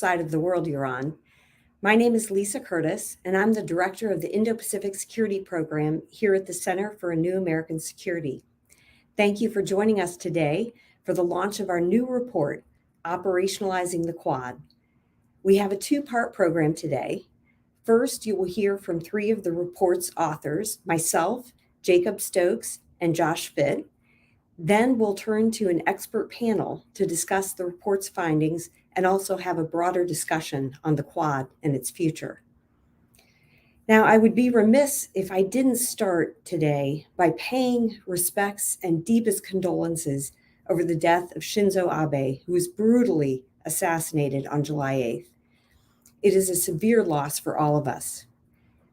side of the world you're on. My name is Lisa Curtis, and I'm the director of the Indo-Pacific Security Program here at the Center for a New American Security. Thank you for joining us today for the launch of our new report, Operationalizing the Quad. We have a two-part program today. First, you will hear from three of the report's authors, myself, Jacob Stokes, and Josh Fitt. Then we'll turn to an expert panel to discuss the report's findings and also have a broader discussion on the Quad and its future. Now, I would be remiss if I didn't start today by paying respects and deepest condolences over the death of Shinzo Abe, who was brutally assassinated on July 8th. It is a severe loss for all of us.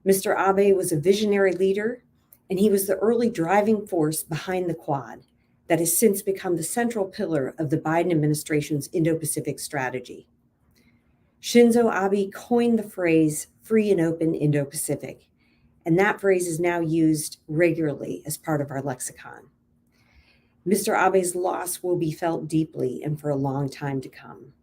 Mr. Abe was a visionary leader, and he was the early driving force behind the Quad that has since become the central pillar of the Biden administration's Indo-Pacific strategy. Shinzo Abe coined the phrase free and open Indo-Pacific, and that phrase is now used regularly as part of our lexicon. Mr. Abe's loss will be felt deeply and for a long time to come.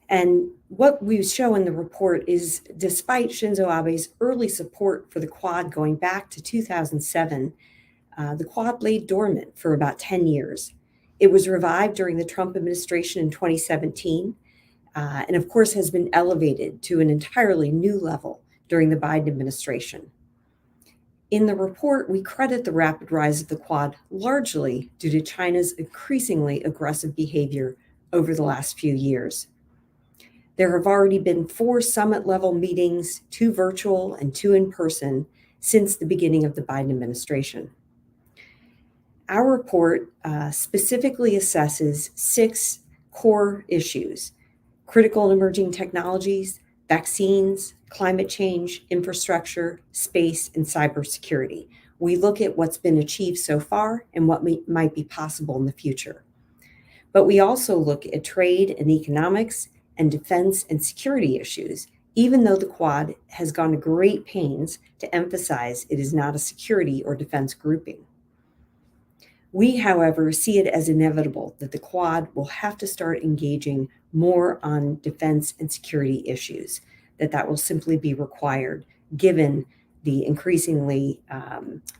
And what we show in the report is, despite Shinzo Abe's early support for the Quad going back to 2007, the Quad lay dormant for about 10 years. It was revived during the Trump administration in 2017, and of course has been elevated to an entirely new level during the Biden administration. In the report, we credit the rapid rise of the Quad largely due to China's increasingly aggressive behavior over the last few years. There have already been 4 summit-level meetings, 2 virtual and 2 in person, since the beginning of the Biden administration. Our report specifically assesses 6 core issues: critical and emerging technologies, vaccines, climate change, infrastructure, space, and cybersecurity. We look at what's been achieved so far and what might be possible in the future. But we also look at trade and economics and defense and security issues, even though the Quad has gone to great pains to emphasize it is not a security or defense grouping. We, however, see it as inevitable that the Quad will have to start engaging more on defense and security issues, that will simply be required given the increasingly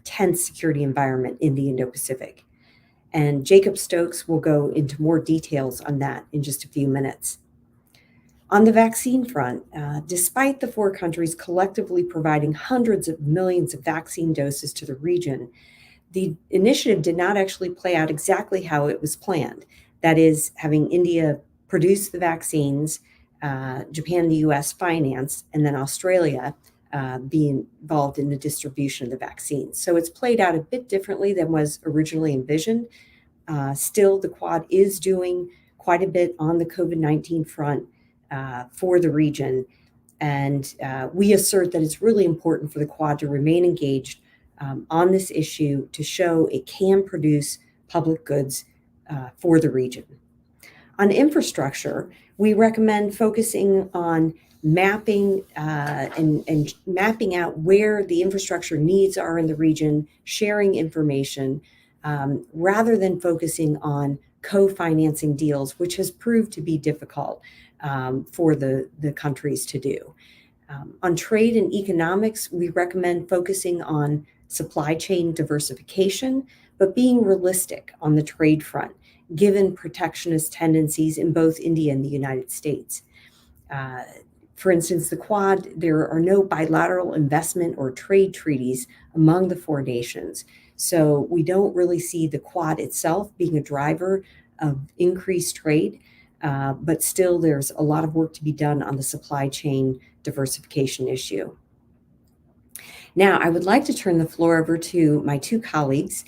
tense security environment in the Indo-Pacific. And Jacob Stokes will go into more details on that in just a few minutes. On the vaccine front, despite the 4 countries collectively providing hundreds of millions of vaccine doses to the region, the initiative did not actually play out exactly how it was planned. That is, having India produce the vaccines, Japan and the US finance, and then Australia be involved in the distribution of the vaccines. So it's played out a bit differently than was originally envisioned. Still, the Quad is doing quite a bit on the COVID-19 front for the region. And we assert that it's really important for the Quad to remain engaged on this issue to show it can produce public goods for the region. On infrastructure, we recommend focusing on mapping and mapping out where the infrastructure needs are in the region, sharing information, rather than focusing on co-financing deals, which has proved to be difficult for the countries to do. On trade and economics, we recommend focusing on supply chain diversification, but being realistic on the trade front, given protectionist tendencies in both India and the United States. For instance, the Quad, there are no bilateral investment or trade treaties among the 4 nations. So we don't really see the Quad itself being a driver of increased trade, but still there's a lot of work to be done on the supply chain diversification issue. Now, I would like to turn the floor over to my 2 colleagues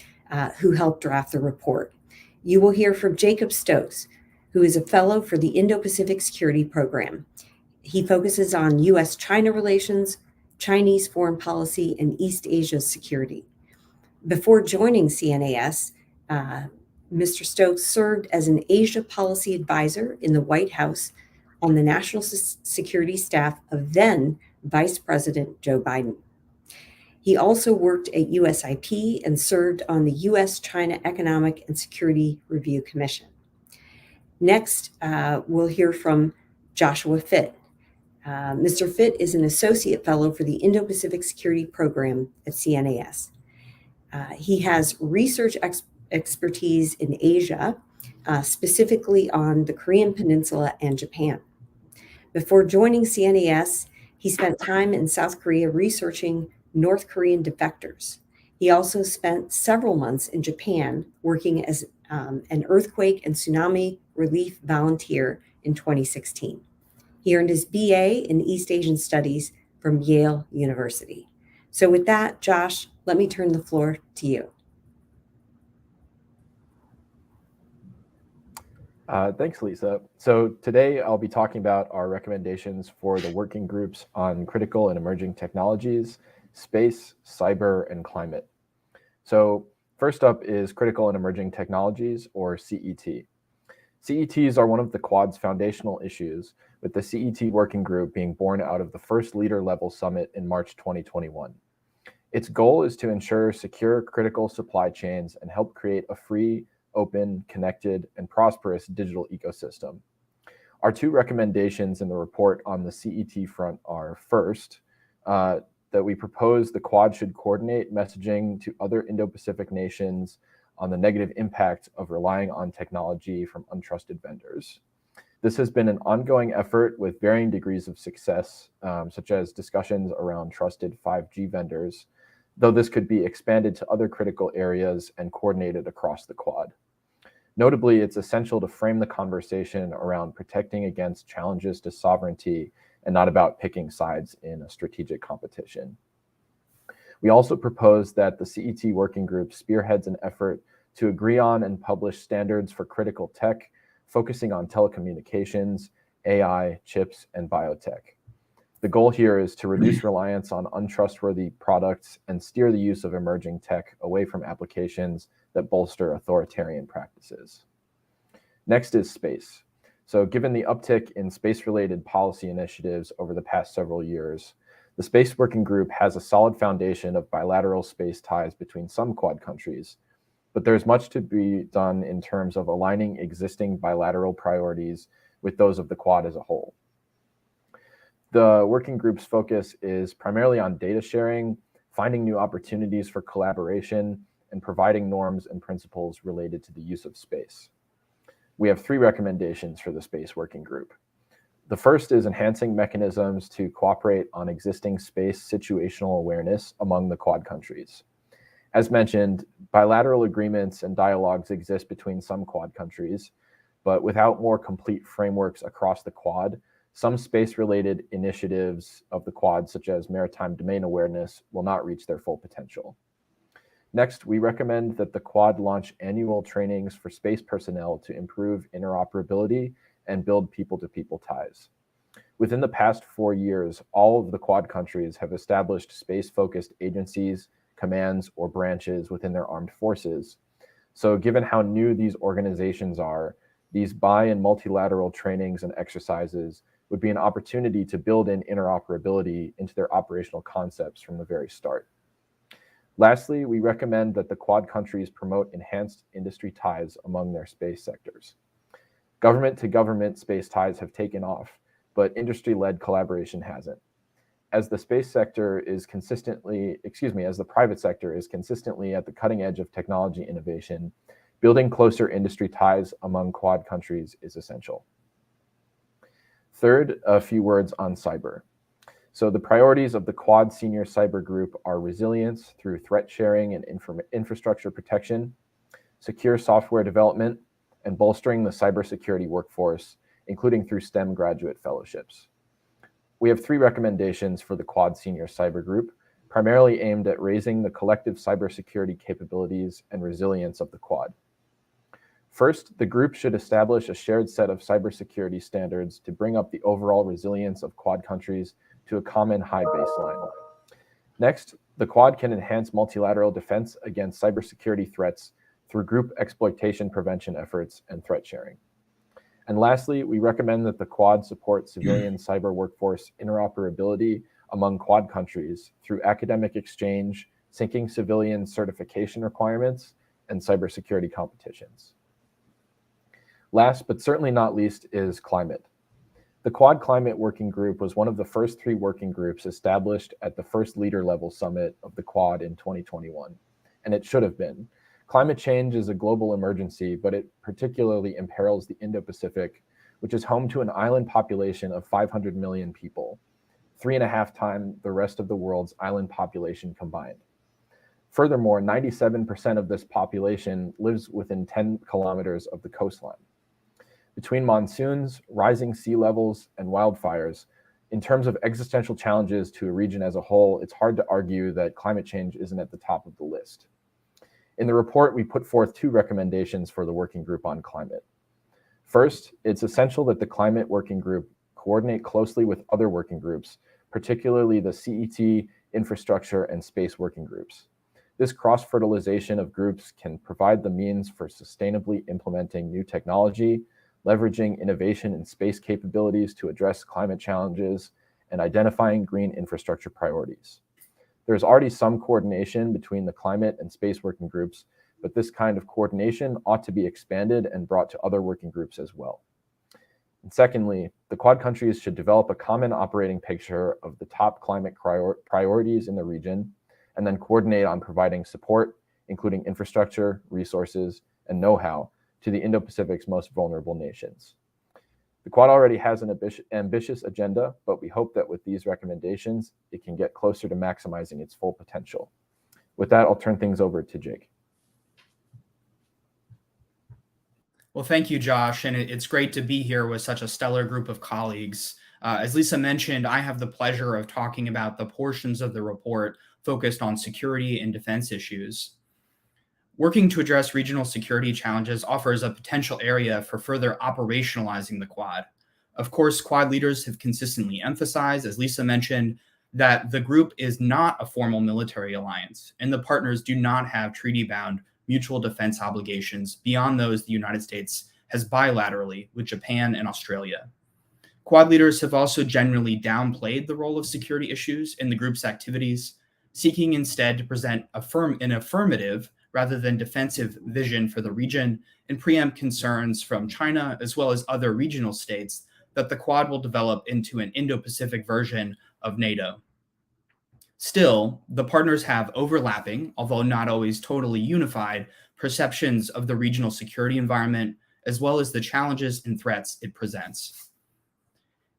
who helped draft the report. You will hear from Jacob Stokes, who is a fellow for the Indo-Pacific Security Program. He focuses on U.S.-China relations, Chinese foreign policy, and East Asia security. Before joining CNAS, Mr. Stokes served as an Asia policy advisor in the White House on the national security staff of then Vice President Joe Biden. He also worked at USIP and served on the U.S.-China Economic and Security Review Commission. Next, we'll hear from Joshua Fitt. Mr. Fitt is an associate fellow for the Indo-Pacific Security Program at CNAS. He has research expertise in Asia, specifically on the Korean Peninsula and Japan. Before joining CNAS, he spent time in South Korea researching North Korean defectors. He also spent several months in Japan working as an earthquake and tsunami relief volunteer in 2016. He earned his BA in East Asian Studies from Yale University. So with that, Josh, let me turn the floor to you. Thanks, Lisa. So today I'll be talking about our recommendations for the working groups on critical and emerging technologies, space, cyber, and climate. So first up is critical and emerging technologies, or CET. CETs are one of the Quad's foundational issues, with the CET working group being born out of the first leader-level summit in March 2021. Its goal is to ensure secure critical supply chains and help create a free, open, connected, and prosperous digital ecosystem. Our two recommendations in the report on the CET front are, first, that we propose the Quad should coordinate messaging to other Indo-Pacific nations on the negative impact of relying on technology from untrusted vendors. This has been an ongoing effort with varying degrees of success, such as discussions around trusted 5G vendors, though this could be expanded to other critical areas and coordinated across the Quad. Notably, it's essential to frame the conversation around protecting against challenges to sovereignty and not about picking sides in a strategic competition. We also propose that the CET working group spearheads an effort to agree on and publish standards for critical tech, focusing on telecommunications, AI, chips, and biotech. The goal here is to reduce reliance on untrustworthy products and steer the use of emerging tech away from applications that bolster authoritarian practices. Next is space. So given the uptick in space-related policy initiatives over the past several years, the Space Working Group has a solid foundation of bilateral space ties between some Quad countries, but there's much to be done in terms of aligning existing bilateral priorities with those of the Quad as a whole. The working group's focus is primarily on data sharing, finding new opportunities for collaboration, and providing norms and principles related to the use of space. We have three recommendations for the Space Working Group. The first is enhancing mechanisms to cooperate on existing space situational awareness among the Quad countries. As mentioned, bilateral agreements and dialogues exist between some Quad countries, but without more complete frameworks across the Quad, some space-related initiatives of the Quad, such as maritime domain awareness, will not reach their full potential. Next, we recommend that the Quad launch annual trainings for space personnel to improve interoperability and build people-to-people ties. Within the past 4 years, all of the Quad countries have established space-focused agencies, commands, or branches within their armed forces. So given how new these organizations are, these bi- and multilateral trainings and exercises would be an opportunity to build in interoperability into their operational concepts from the very start. Lastly, we recommend that the Quad countries promote enhanced industry ties among their space sectors. Government-to-government space ties have taken off, but industry-led collaboration hasn't. As the private sector is consistently at the cutting edge of technology innovation, building closer industry ties among Quad countries is essential. Third, a few words on cyber. So the priorities of the Quad Senior Cyber Group are resilience through threat sharing and infrastructure protection, secure software development, and bolstering the cybersecurity workforce, including through STEM graduate fellowships. We have three recommendations for the Quad Senior Cyber Group, primarily aimed at raising the collective cybersecurity capabilities and resilience of the Quad. First, the group should establish a shared set of cybersecurity standards to bring up the overall resilience of Quad countries to a common high baseline. Next, the Quad can enhance multilateral defense against cybersecurity threats through group exploitation prevention efforts and threat sharing. And lastly, we recommend that the Quad support civilian cyber workforce interoperability among Quad countries through academic exchange, syncing civilian certification requirements, and cybersecurity competitions. Last but certainly not least is climate. The Quad Climate Working Group was one of the first 3 working groups established at the first leader-level summit of the Quad in 2021, and it should have been. Climate change is a global emergency, but it particularly imperils the Indo-Pacific, which is home to an island population of 500 million people, 3.5 times the rest of the world's island population combined. Furthermore, 97% of this population lives within 10 kilometers of the coastline. Between monsoons, rising sea levels, and wildfires, in terms of existential challenges to a region as a whole, it's hard to argue that climate change isn't at the top of the list. In the report, we put forth 2 recommendations for the working group on climate. First, it's essential that the climate working group coordinate closely with other working groups, particularly the CET, infrastructure, and space working groups. This cross-fertilization of groups can provide the means for sustainably implementing new technology, leveraging innovation and space capabilities to address climate challenges, and identifying green infrastructure priorities. There's already some coordination between the climate and space working groups, but this kind of coordination ought to be expanded and brought to other working groups as well. And secondly, the Quad countries should develop a common operating picture of the top climate priorities in the region, and then coordinate on providing support, including infrastructure, resources, and know-how to the Indo-Pacific's most vulnerable nations. The Quad already has an ambitious agenda, but we hope that with these recommendations, it can get closer to maximizing its full potential. With that, I'll turn things over to Jake. Well, thank you, Josh, and it's great to be here with such a stellar group of colleagues. As Lisa mentioned, I have the pleasure of talking about the portions of the report focused on security and defense issues. Working to address regional security challenges offers a potential area for further operationalizing the Quad. Of course, Quad leaders have consistently emphasized, as Lisa mentioned, that the group is not a formal military alliance, and the partners do not have treaty-bound mutual defense obligations beyond those the United States has bilaterally with Japan and Australia. Quad leaders have also generally downplayed the role of security issues in the group's activities, seeking instead to present an affirmative rather than defensive vision for the region and preempt concerns from China as well as other regional states that the Quad will develop into an Indo-Pacific version of NATO. Still, the partners have overlapping, although not always totally unified, perceptions of the regional security environment as well as the challenges and threats it presents.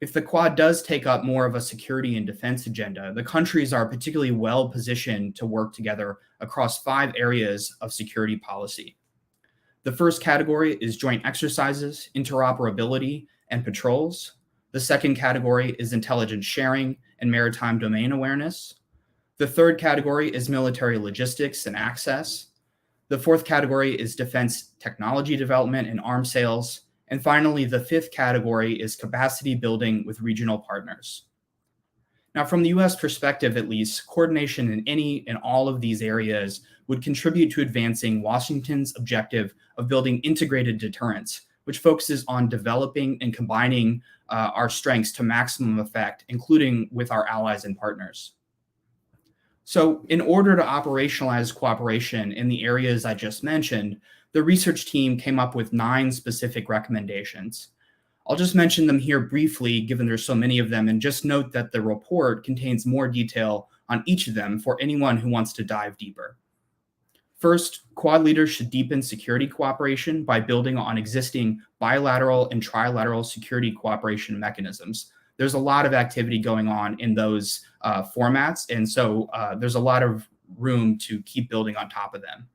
If the Quad does take up more of a security and defense agenda, the countries are particularly well positioned to work together across 5 areas of security policy. The first category is joint exercises, interoperability, and patrols. The second category is intelligence sharing and maritime domain awareness. The third category is military logistics and access. The fourth category is defense technology development and arms sales. And finally, the fifth category is capacity building with regional partners. Now, from the US perspective, at least, coordination in any and all of these areas would contribute to advancing Washington's objective of building integrated deterrence, which focuses on developing and combining our strengths to maximum effect, including with our allies and partners. So in order to operationalize cooperation in the areas I just mentioned, the research team came up with 9 specific recommendations. I'll just mention them here briefly, given there's so many of them, and just note that the report contains more detail on each of them for anyone who wants to dive deeper. First, Quad leaders should deepen security cooperation by building on existing bilateral and trilateral security cooperation mechanisms. There's a lot of activity going on in those formats, and so there's a lot of room to keep building on top of them.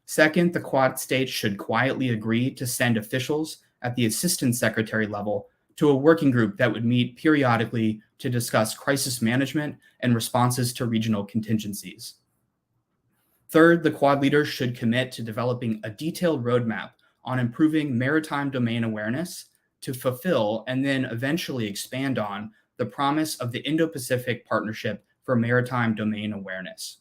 Second, the Quad states should quietly agree to send officials at the assistant secretary level to a working group that would meet periodically to discuss crisis management and responses to regional contingencies. Third, the Quad leaders should commit to developing a detailed roadmap on improving maritime domain awareness to fulfill and then eventually expand on the promise of the Indo-Pacific Partnership for Maritime Domain Awareness.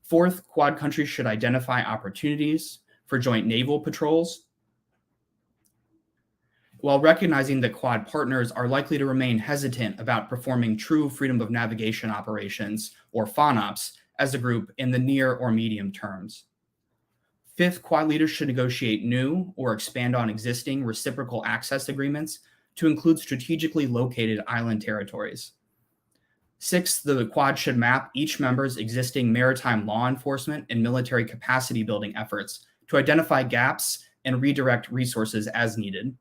Fourth, Quad countries should identify opportunities for joint naval patrols, while recognizing that Quad partners are likely to remain hesitant about performing true freedom of navigation operations, or FONOPs, as a group in the near or medium terms. Fifth, Quad leaders should negotiate new or expand on existing reciprocal access agreements to include strategically located island territories. Sixth, the Quad should map each member's existing maritime law enforcement and military capacity building efforts to identify gaps and redirect resources as needed.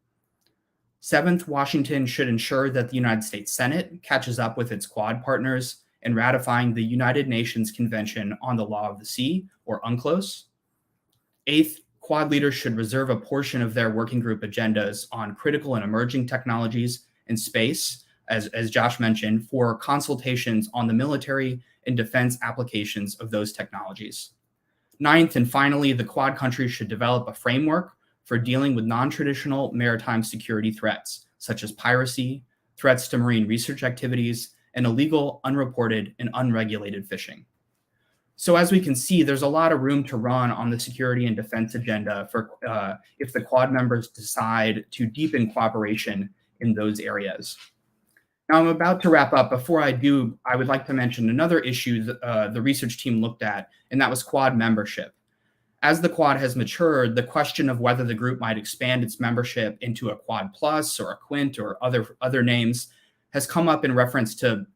Seventh, Washington should ensure that the United States Senate catches up with its Quad partners in ratifying the United Nations Convention on the Law of the Sea, or UNCLOS. Eighth, Quad leaders should reserve a portion of their working group agendas on critical and emerging technologies and space, as Josh mentioned, for consultations on the military and defense applications of those technologies. Ninth, and finally, the Quad countries should develop a framework for dealing with non-traditional maritime security threats, such as piracy, threats to marine research activities, and illegal, unreported, and unregulated fishing. So as we can see, there's a lot of room to run on the security and defense agenda for if the Quad members decide to deepen cooperation in those areas. Now I'm about to wrap up. Before I do, I would like to mention another issue that the research team looked at, and that was Quad membership. As the Quad has matured, the question of whether the group might expand its membership into a Quad Plus or a Quint or other names has come up in reference to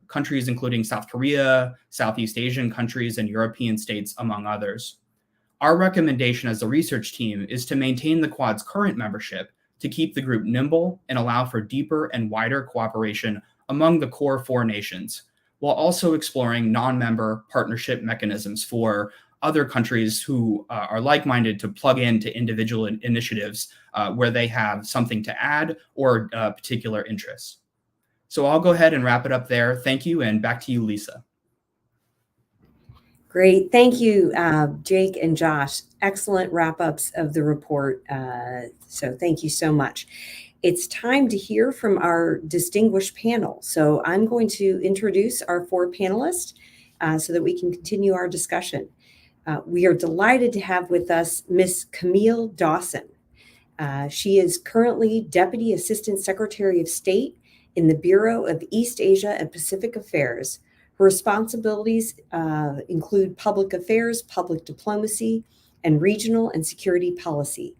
countries including South Korea, Southeast Asian countries, and European states, among others. Our recommendation as a research team is to maintain the Quad's current membership to keep the group nimble and allow for deeper and wider cooperation among the core 4 nations, while also exploring non-member partnership mechanisms for other countries who are like-minded to plug into individual initiatives where they have something to add or particular interests. So I'll go ahead and wrap it up there. Thank you, and back to you, Lisa. Great. Thank you, Jake and Josh. Excellent wrap-ups of the report. So thank you so much. It's time to hear from our distinguished panel. So I'm going to introduce our 4 panelists so that we can continue our discussion. We are delighted to have with us Ms. Camille Dawson. She is currently Deputy Assistant Secretary of State in the Bureau of East Asia and Pacific Affairs. Her responsibilities include public affairs, public diplomacy, and regional and security policy.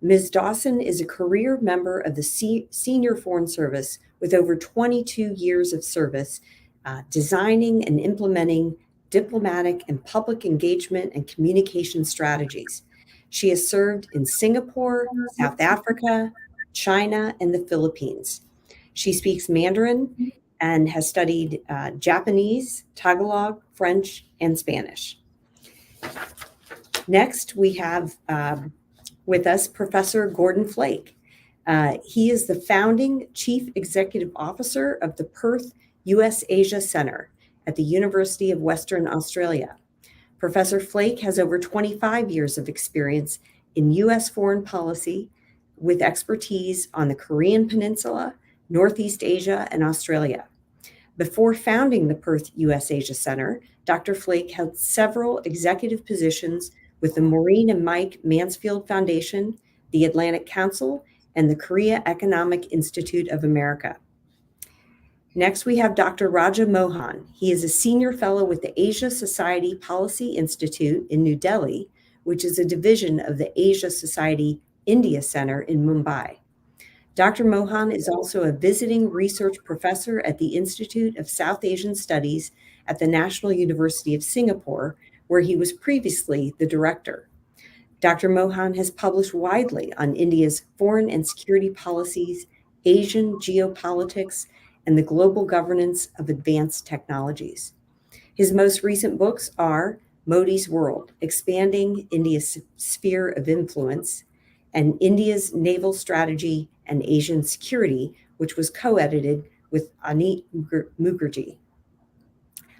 Ms. Dawson is a career member of the Senior Foreign Service with over 22 years of service, designing and implementing diplomatic and public engagement and communication strategies. She has served in Singapore, South Africa, China, and the Philippines. She speaks Mandarin and has studied Japanese, Tagalog, French, and Spanish. Next, we have with us Professor Gordon Flake. He is the founding Chief Executive Officer of the Perth USAsia Center at the University of Western Australia. Professor Flake has over 25 years of experience in U.S. foreign policy with expertise on the Korean Peninsula, Northeast Asia, and Australia. Before founding the Perth USAsia Center, Dr. Flake held several executive positions with the Maureen and Mike Mansfield Foundation, the Atlantic Council, and the Korea Economic Institute of America. Next, we have Dr. Raja Mohan. He is a senior fellow with the Asia Society Policy Institute in New Delhi, which is a division of the Asia Society India Center in Mumbai. Dr. Mohan is also a visiting research professor at the Institute of South Asian Studies at the National University of Singapore, where he was previously the director. Dr. Mohan has published widely on India's foreign and security policies, Asian geopolitics, and the global governance of advanced technologies. His most recent books are Modi's World, Expanding India's Sphere of Influence, and India's Naval Strategy and Asian Security, which was co-edited with Anit Mukherjee.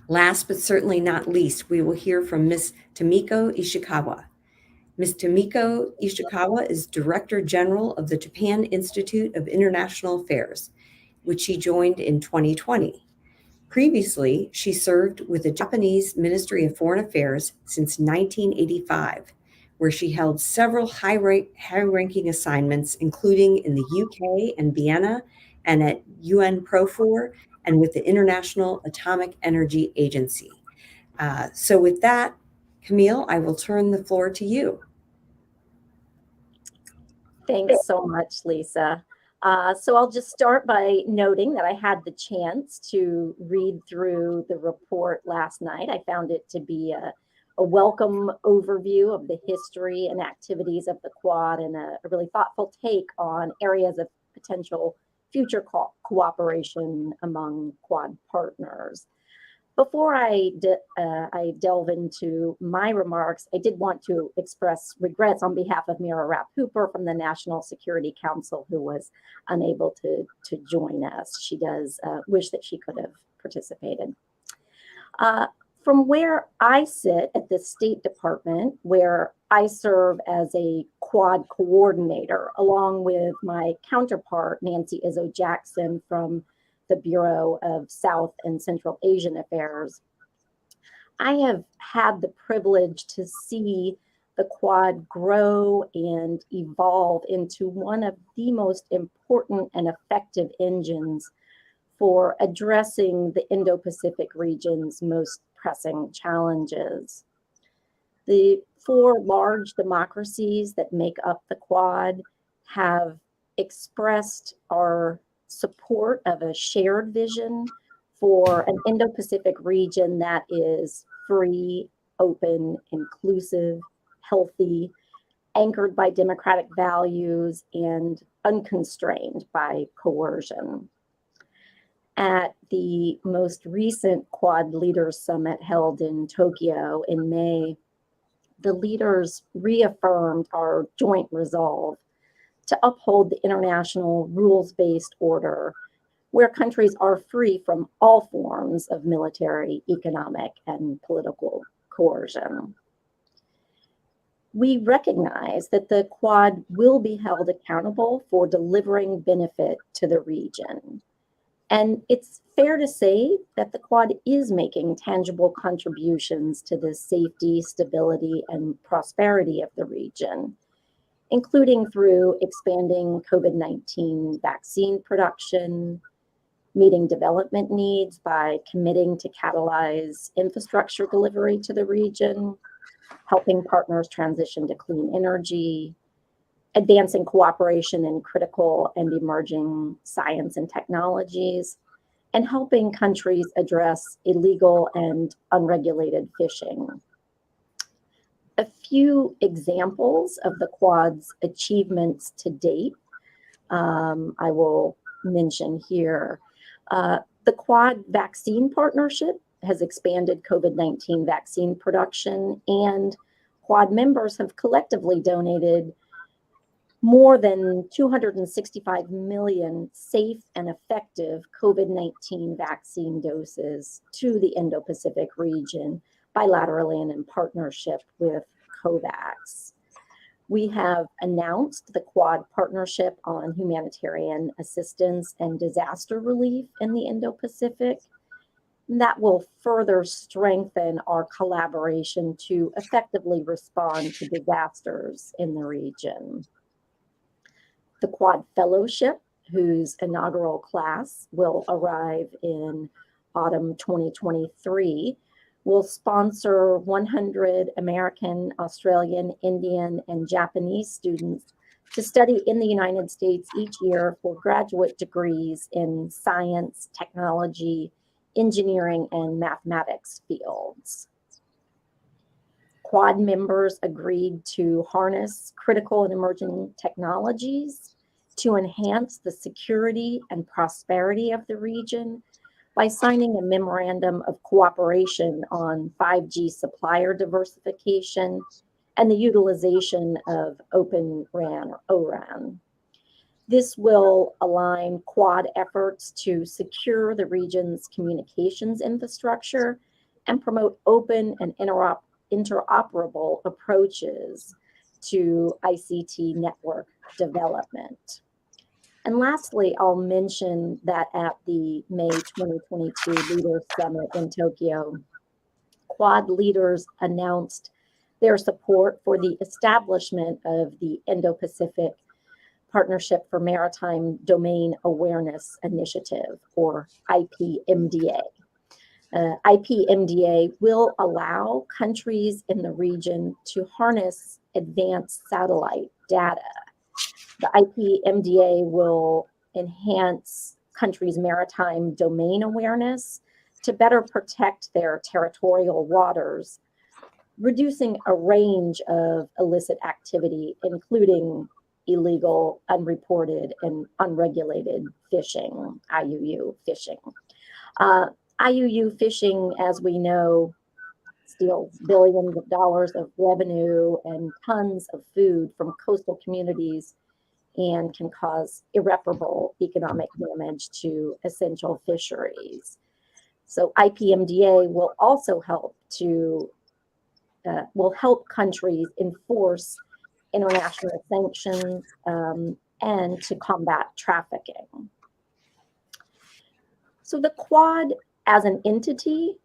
Last but certainly not least, we will hear from Ms. Tomiko Ichikawa. Ms. Tomiko Ichikawa is Director General of the Japan Institute of International Affairs, which she joined in 2020. Previously, she served with the Japanese Ministry of Foreign Affairs since 1985, where she held several high-ranking assignments, including in the UK and Vienna, and at UN Profor, and with the International Atomic Energy Agency. So with that, Camille, I will turn the floor to you. Thanks so much, Lisa. So I'll just start by noting that I had the chance to read through the report last night. I found it to be a welcome overview of the history and activities of the Quad and a really thoughtful take on areas of potential future cooperation among Quad partners. Before I delve into my remarks, I did want to express regrets on behalf of Mira Rapp-Hooper from the National Security Council, who was unable to join us. She does wish that she could have participated. From where I sit at the State Department, where I serve as a Quad coordinator, along with my counterpart, Nancy Izzo Jackson from the Bureau of South and Central Asian Affairs, I have had the privilege to see the Quad grow and evolve into one of the most important and effective engines for addressing the Indo-Pacific region's most pressing challenges. The 4 large democracies that make up the Quad have expressed our support of a shared vision for an Indo-Pacific region that is free, open, inclusive, healthy, anchored by democratic values, and unconstrained by coercion. At the most recent Quad Leaders Summit held in Tokyo in May, the leaders reaffirmed our joint resolve to uphold the international rules-based order where countries are free from all forms of military, economic, and political coercion. We recognize that the Quad will be held accountable for delivering benefit to the region. And it's fair to say that the Quad is making tangible contributions to the safety, stability, and prosperity of the region, including through expanding COVID-19 vaccine production, meeting development needs by committing to catalyze infrastructure delivery to the region, helping partners transition to clean energy, advancing cooperation in critical and emerging science and technologies, and helping countries address illegal and unregulated fishing. A few examples of the Quad's achievements to date I will mention here. The Quad Vaccine Partnership has expanded COVID-19 vaccine production, and Quad members have collectively donated more than 265 million safe and effective COVID-19 vaccine doses to the Indo-Pacific region, bilaterally and in partnership with COVAX. We have announced the Quad partnership on humanitarian assistance and disaster relief in the Indo-Pacific. That will further strengthen our collaboration to effectively respond to disasters in the region. The Quad Fellowship, whose inaugural class will arrive in autumn 2023, will sponsor 100 American, Australian, Indian, and Japanese students to study in the United States each year for graduate degrees in science, technology, engineering, and mathematics fields. Quad members agreed to harness critical and emerging technologies to enhance the security and prosperity of the region by signing a memorandum of cooperation on 5G supplier diversification and the utilization of Open RAN or ORAN. This will align Quad efforts to secure the region's communications infrastructure and promote open and interoperable approaches to ICT network development. And lastly, I'll mention that at the May 2022 Leaders Summit in Tokyo, Quad leaders announced their support for the establishment of the Indo-Pacific Partnership for Maritime Domain Awareness Initiative, or IPMDA. IPMDA will allow countries in the region to harness advanced satellite data. The IPMDA will enhance countries' maritime domain awareness to better protect their territorial waters, reducing a range of illicit activity, including illegal, unreported, and unregulated fishing, IUU fishing. IUU fishing, as we know, steals billions of dollars of revenue and tons of food from coastal communities and can cause irreparable economic damage to essential fisheries. So IPMDA will also help countries enforce international sanctions and to combat trafficking. So the Quad as an entity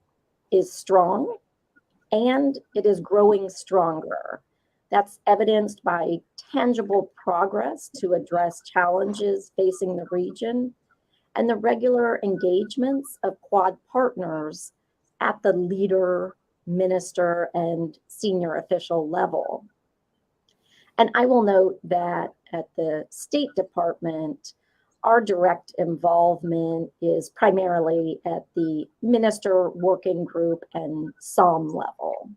is strong and it is growing stronger. That's evidenced by tangible progress to address challenges facing the region and the regular engagements of Quad partners at the leader, minister, and senior official level. And I will note that at the State Department, our direct involvement is primarily at the minister working group and SOM level.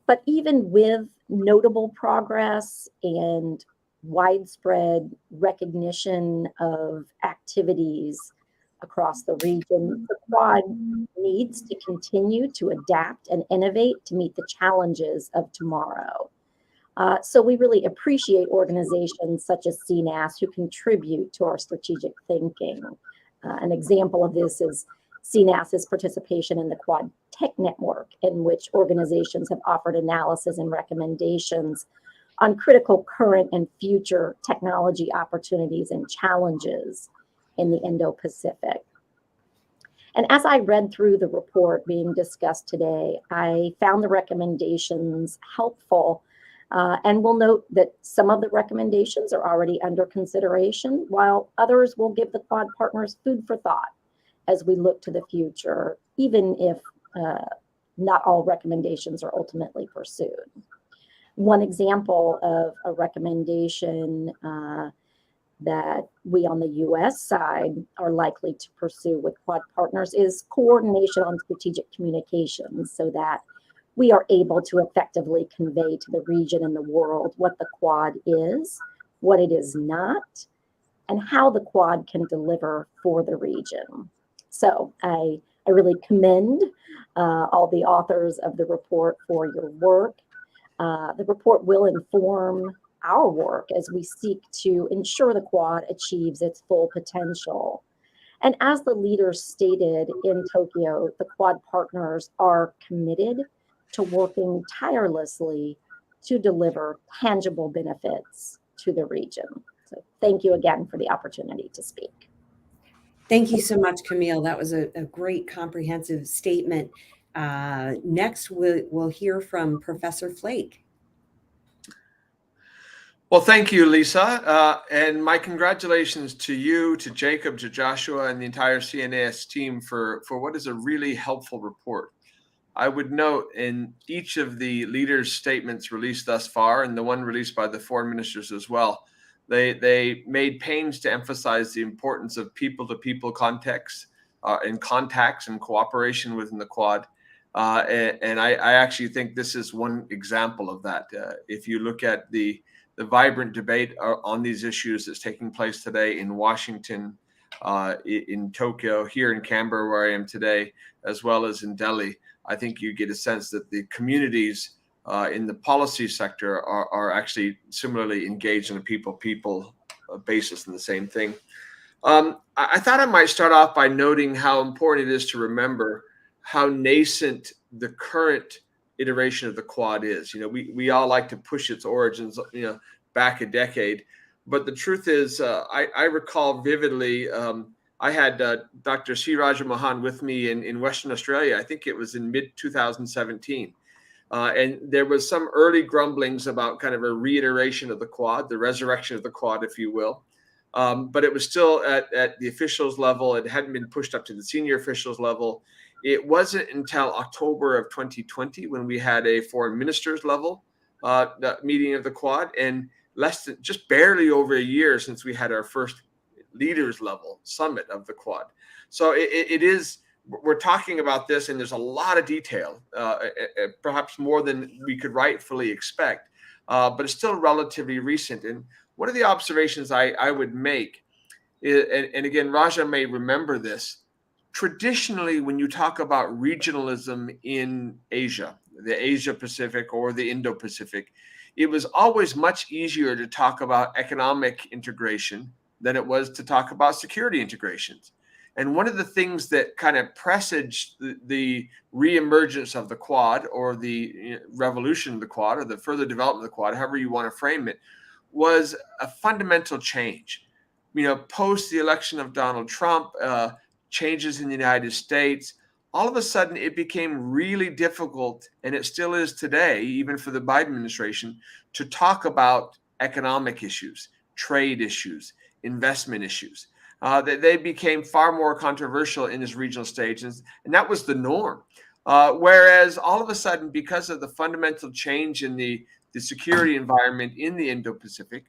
But even with notable progress and widespread recognition of activities across the region, the Quad needs to continue to adapt and innovate to meet the challenges of tomorrow. So we really appreciate organizations such as CNAS who contribute to our strategic thinking. An example of this is CNAS's participation in the Quad Tech Network, in which organizations have offered analysis and recommendations on critical current and future technology opportunities and challenges in the Indo-Pacific. And as I read through the report being discussed today, I found the recommendations helpful. And we'll note that some of the recommendations are already under consideration, while others will give the Quad partners food for thought as we look to the future, even if not all recommendations are ultimately pursued. One example of a recommendation that we on the US side are likely to pursue with Quad partners is coordination on strategic communications so that we are able to effectively convey to the region and the world what the Quad is, what it is not, and how the Quad can deliver for the region. So I really commend all the authors of the report for your work. The report will inform our work as we seek to ensure the Quad achieves its full potential. And as the leaders stated in Tokyo, the Quad partners are committed to working tirelessly to deliver tangible benefits to the region. So thank you again for the opportunity to speak. Thank you so much, Camille. That was a great comprehensive statement. Next, we'll hear from Professor Flake. Well, thank you, Lisa. And my congratulations to you, to Jacob, to Joshua, and the entire CNAS team for what is a really helpful report. I would note in each of the leaders' statements released thus far, and the one released by the foreign ministers as well, they made pains to emphasize the importance of people-to-people context and contacts and cooperation within the Quad. And I actually think this is one example of that. If you look at the vibrant debate on these issues that's taking place today in Washington, in Tokyo, here in Canberra, where I am today, as well as in Delhi, I think you get a sense that the communities in the policy sector are actually similarly engaged on a people-people basis in the same thing. I thought I might start off by noting how important it is to remember how nascent the current iteration of the Quad is. You know, we all like to push its origins, back a decade, but the truth is, I recall vividly. I had Dr. C. Raja Mohan with me in Western Australia. I think it was in mid-2017. And there was some early grumblings about kind of a reiteration of the Quad, the resurrection of the Quad, if you will. But it was still at the officials level. It hadn't been pushed up to the senior officials level. It wasn't until October of 2020 when we had a foreign ministers level meeting of the Quad, and just barely over a year since we had our first leaders level summit of the Quad. So it is, we're talking about this, and there's a lot of detail, perhaps more than we could rightfully expect, but it's still relatively recent. And one of the observations I would make is, and again, Raja may remember this, traditionally, when you talk about regionalism in Asia, the Asia Pacific or the Indo-Pacific, it was always much easier to talk about economic integration than it was to talk about security integrations. And one of the things that kind of presaged the reemergence of the Quad, or the revolution of the Quad, or the further development of the Quad, however you want to frame it, was a fundamental change. Post the election of Donald Trump, changes in the United States, all of a sudden it became really difficult, and it still is today, even for the Biden administration, to talk about economic issues, trade issues, investment issues. They became far more controversial in this regional stage, and that was the norm. Whereas all of a sudden, because of the fundamental change in the security environment in the Indo-Pacific,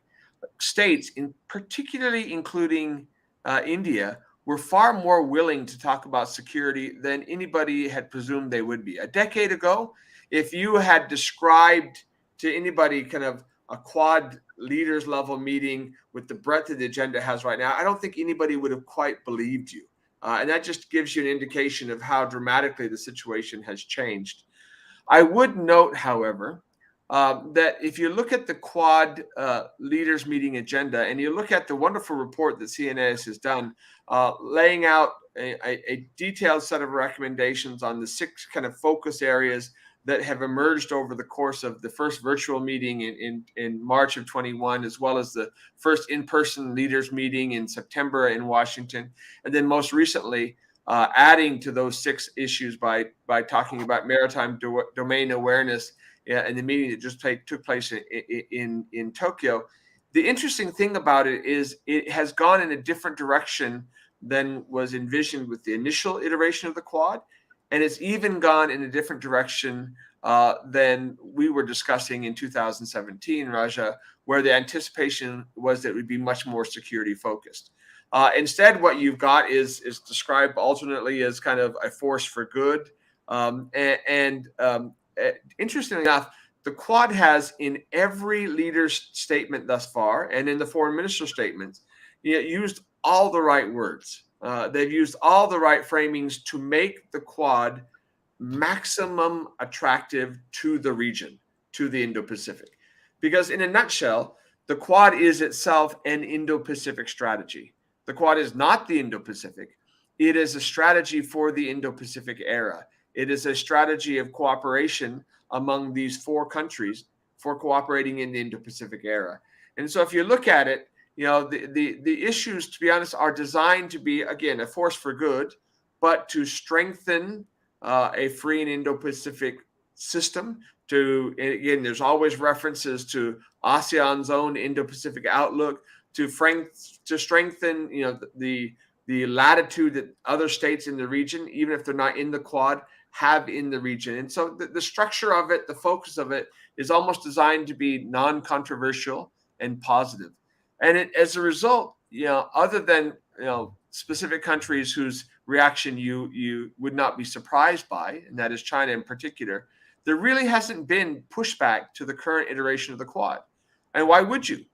states, particularly including India, were far more willing to talk about security than anybody had presumed they would be. A decade ago, if you had described to anybody kind of a Quad leaders level meeting with the breadth of the agenda it has right now, I don't think anybody would have quite believed you. And that just gives you an indication of how dramatically the situation has changed. I would note, however, that if you look at the Quad leaders meeting agenda, and you look at the wonderful report that CNAS has done, laying out a detailed set of recommendations on the 6 kind of focus areas that have emerged over the course of the first virtual meeting in March of 21, as well as the first in-person leaders meeting in September in Washington, and then most recently adding to those 6 issues by talking about maritime domain awareness in the meeting that just took place in Tokyo. The interesting thing about it is it has gone in a different direction than was envisioned with the initial iteration of the Quad, and it's even gone in a different direction than we were discussing in 2017, Raja, where the anticipation was that it would be much more security focused. Instead, what you've got is described alternately as kind of a force for good. Interestingly enough, the Quad has, in every leader's statement thus far, and in the foreign minister statements, used all the right words. They've used all the right framings to make the Quad maximum attractive to the region, to the Indo-Pacific. Because in a nutshell, the Quad is itself an Indo-Pacific strategy. The Quad is not the Indo-Pacific. It is a strategy for the Indo-Pacific era. It is a strategy of cooperation among these 4 countries for cooperating in the Indo-Pacific era. And so if you look at it, the issues, to be honest, are designed to be, again, a force for good, but to strengthen a free and Indo-Pacific system. Again, there's always references to ASEAN's own Indo-Pacific outlook, to strengthen, the latitude that other states in the region, even if they're not in the Quad, have in the region. And so the structure of it, the focus of it, is almost designed to be non-controversial and positive. And as a result, other than specific countries whose reaction you would not be surprised by, and that is China in particular, there really hasn't been pushback to the current iteration of the Quad. And why would you?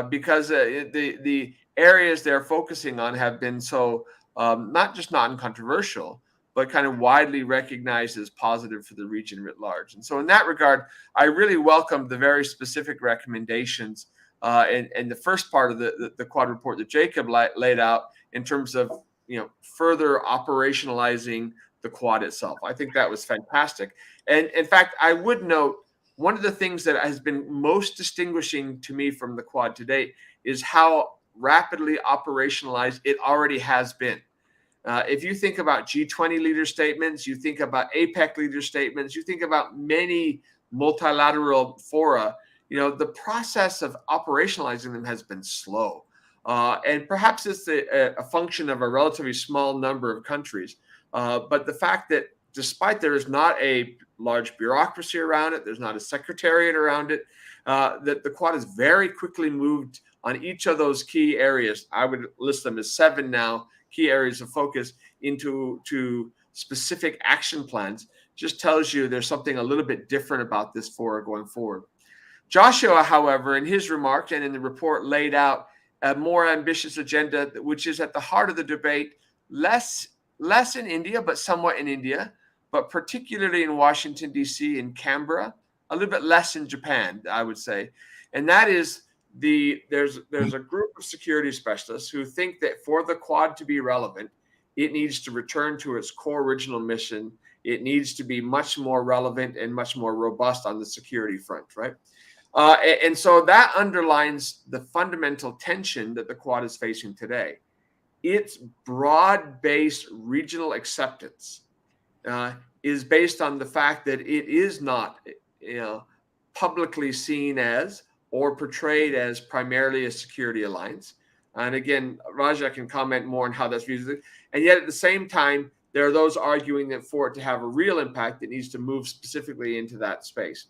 Because the areas they're focusing on have been so not just non-controversial, but kind of widely recognized as positive for the region writ large. And so in that regard, I really welcome the very specific recommendations and the first part of the Quad report that Jacob laid out in terms of further operationalizing the Quad itself. I think that was fantastic. And in fact, I would note one of the things that has been most distinguishing to me from the Quad to date is how rapidly operationalized it already has been. If you think about G20 leader statements, you think about APEC leader statements, you think about many multilateral fora, the process of operationalizing them has been slow. And perhaps it's a function of a relatively small number of countries. But the fact that despite there is not a large bureaucracy around it, there's not a secretariat around it, that the Quad has very quickly moved on each of those key areas. I would list them as 7 now, key areas of focus into specific action plans. Just tells you there's something a little bit different about this fora going forward. Joshua, however, in his remarks and in the report, laid out a more ambitious agenda, which is at the heart of the debate, less in India, but somewhat in India, but particularly in Washington, D.C., and Canberra, a little bit less in Japan, I would say. And that is there's a group of security specialists who think that for the Quad to be relevant, it needs to return to its core original mission. It needs to be much more relevant and much more robust on the security front, right? And so that underlines the fundamental tension that the Quad is facing today. Its broad-based regional acceptance is based on the fact that it is not, publicly seen as or portrayed as primarily a security alliance. And again, Raja can comment more on how that's viewed. And yet at the same time, there are those arguing that for it to have a real impact, it needs to move specifically into that space.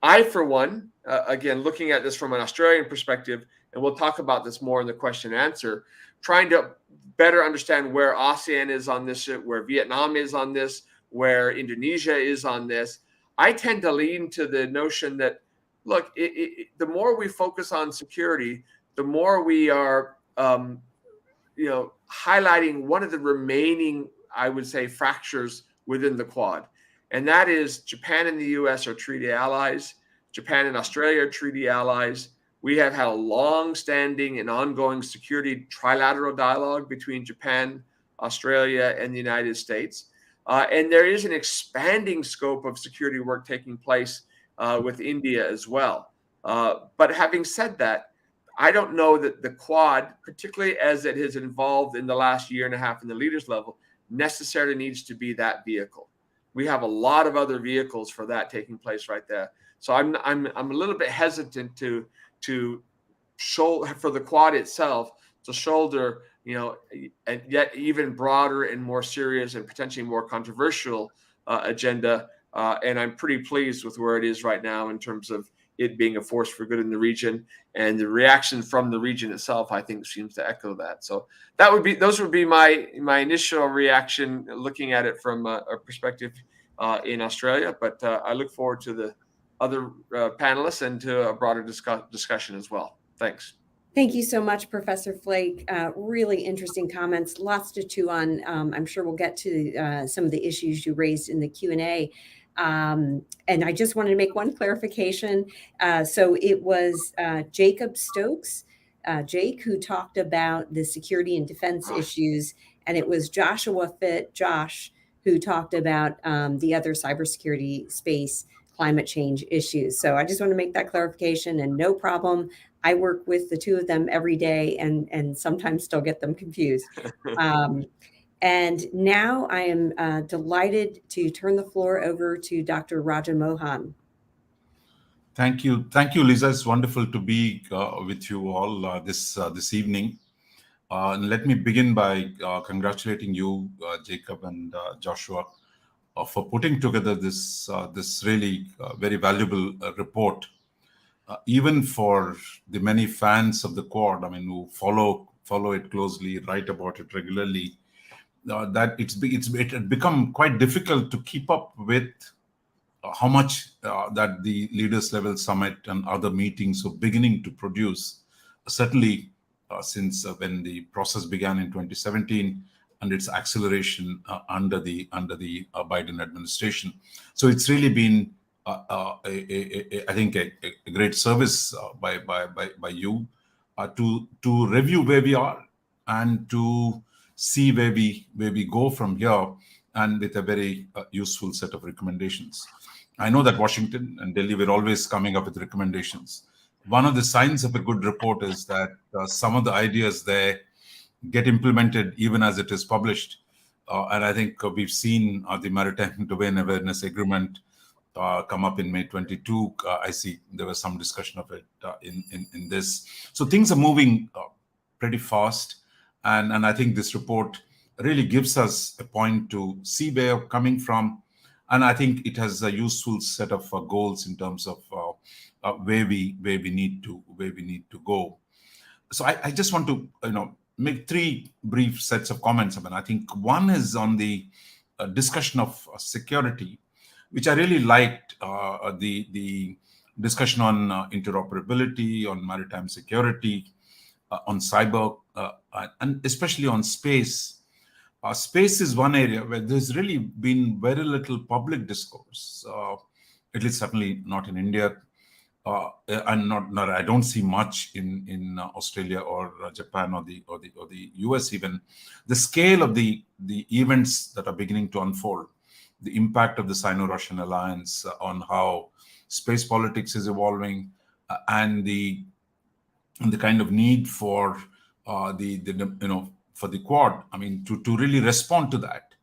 I, for one, again, looking at this from an Australian perspective, and we'll talk about this more in the question and answer, trying to better understand where ASEAN is on this, where Vietnam is on this, where Indonesia is on this. I tend to lean to the notion that, look, the more we focus on security, the more we are, highlighting one of the remaining, I would say, fractures within the Quad. And that is Japan and the US are treaty allies. Japan and Australia are treaty allies. We have had a long-standing and ongoing security trilateral dialogue between Japan, Australia, and the United States. And there is an expanding scope of security work taking place with India as well. But having said that, I don't know that the Quad, particularly as it has evolved in the last year and a half in the leaders level, necessarily needs to be that vehicle. We have a lot of other vehicles for that taking place right there. So I'm a little bit hesitant to shoulder for the Quad itself to shoulder, and yet even broader and more serious and potentially more controversial agenda. And I'm pretty pleased with where it is right now in terms of it being a force for good in the region, and the reaction from the region itself, I think, seems to echo that. So those would be my initial reaction looking at it from a perspective in Australia. But I look forward to the other panelists and to a broader discussion as well. Thanks. Thank you so much, Professor Flake. Really interesting comments, lots to chew on. I'm sure we'll get to some of the issues you raised in the Q&A. And I just wanted to make one clarification. So it was Jacob Stokes, Jake, who talked about the security and defense issues, and it was Joshua Fitt, Josh, who talked about the other cybersecurity space climate change issues. So I just want to make that clarification, and no problem. I work with the two of them every day and sometimes still get them confused. And now I am delighted to turn the floor over to Dr. Raja Mohan. Thank you, Lisa. It's wonderful to be with you all this evening. And let me begin by congratulating you, Jacob and Joshua, for putting together this really very valuable report. Even for the many fans of the Quad, who follow it closely, write about it regularly, that it had become quite difficult to keep up with how much that the Leaders Level Summit and other meetings were beginning to produce, certainly since when the process began in 2017 and its acceleration under the Biden administration. So it's really been, I think, a great service by you to review where we are and to see where we go from here, and with a very useful set of recommendations. I know that Washington and Delhi were always coming up with recommendations. One of the signs of a good report is that some of the ideas there get implemented even as it is published. And I think we've seen the Maritime Domain Awareness Agreement come up in May 22. I see there was some discussion of it in this. So things are moving pretty fast. And I think this report really gives us a point to see where we're coming from. And I think it has a useful set of goals in terms of where we need to go. So I just want to make three brief sets of comments. I mean, I think one is on the discussion of security, which I really liked, the discussion on interoperability, on maritime security, on cyber, and especially on space. Space is one area where there's really been very little public discourse, at least certainly not in India. And I don't see much in Australia or Japan or the US even. The scale of the events that are beginning to unfold, the impact of the Sino-Russian alliance on how space politics is evolving, and the kind of need for for the Quad. I mean, to really respond to that,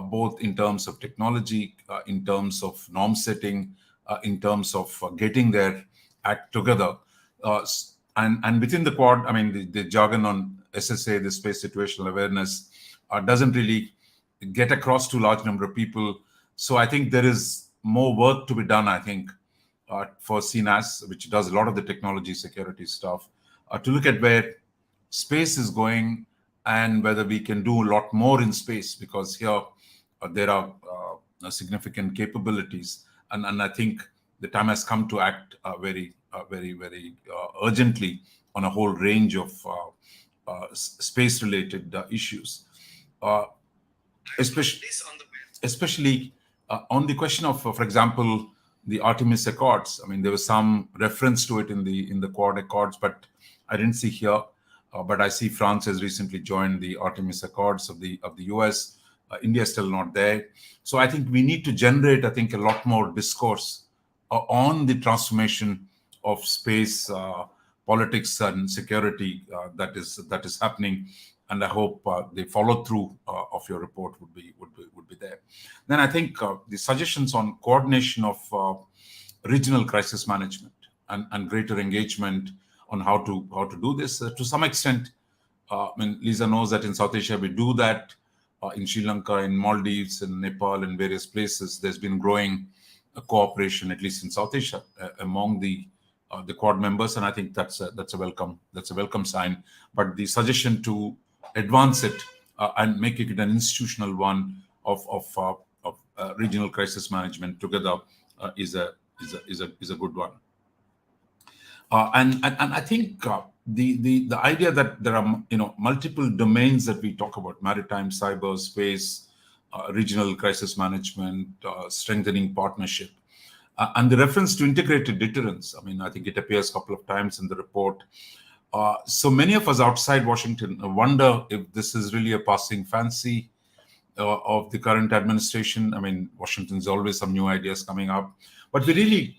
both in terms of technology, in terms of norm setting, in terms of getting their act together, and within the Quad. I mean, the jargon on SSA, the space situational awareness, doesn't really get across to a large number of people. So I think there is more work to be done, I think, for CNAS, which does a lot of the technology security stuff, to look at where space is going and whether we can do a lot more in space, because here there are significant capabilities. And I think the time has come to act very urgently on a whole range of space-related issues, especially on the question of, for example, the Artemis Accords. I mean, there was some reference to it in the Quad Accords, but I didn't see here. But I see France has recently joined the Artemis Accords of the US. India is still not there. So I think we need to generate, I think, a lot more discourse on the transformation of space politics and security that is happening. And I hope the follow through of your report would be there. Then I think the suggestions on coordination of regional crisis management and greater engagement on how to do this to some extent. I mean, Lisa knows that in South Asia we do that. In Sri Lanka, in Maldives, in Nepal, and various places, there's been growing cooperation, at least in South Asia, among the Quad members, and I think that's a welcome sign. But the suggestion to advance it and make it an institutional one of regional crisis management together is a good one. And I think the idea that there are multiple domains that we talk about: maritime, cyber, space, regional crisis management, strengthening partnership, and the reference to integrated deterrence. I mean, I think it appears a couple of times in the report. So many of us outside Washington wonder if this is really a passing fancy of the current administration. I mean, Washington's always some new ideas coming up, but we really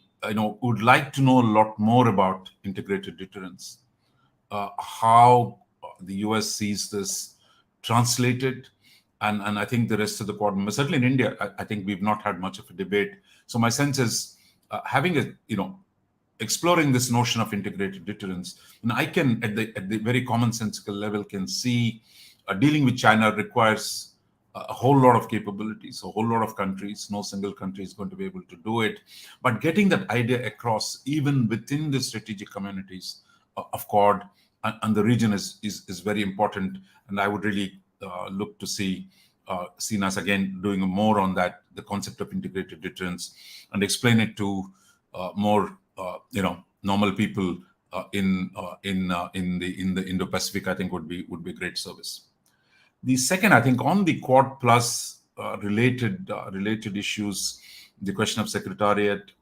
would like to know a lot more about integrated deterrence, how the US sees this translated, and I think the rest of the Quad members, certainly in India, I think we've not had much of a debate. So my sense is having exploring this notion of integrated deterrence, and I can at the very commonsensical level can see dealing with China requires a whole lot of capabilities, a whole lot of countries. No single country is going to be able to do it. But getting that idea across, even within the strategic communities of Quad and the region, is very important. And I would really look to see CNAS again doing more on that, the concept of integrated deterrence, and explain it to more normal people in the Indo-Pacific. I think would be great service. The second, I think, on the Quad Plus related issues, the question of secretariat.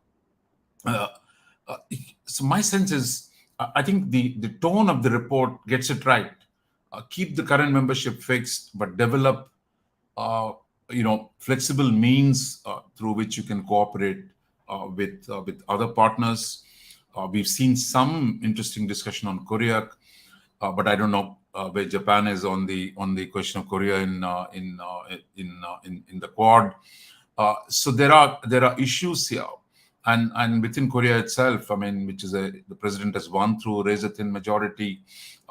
So my sense is, I think the tone of the report gets it right. Keep the current membership fixed, but develop flexible means through which you can cooperate with other partners. We've seen some interesting discussion on Korea, but I don't know where Japan is on the question of Korea in the Quad. So there are issues here, and within Korea itself, I mean, which is the president has won through razor-thin majority,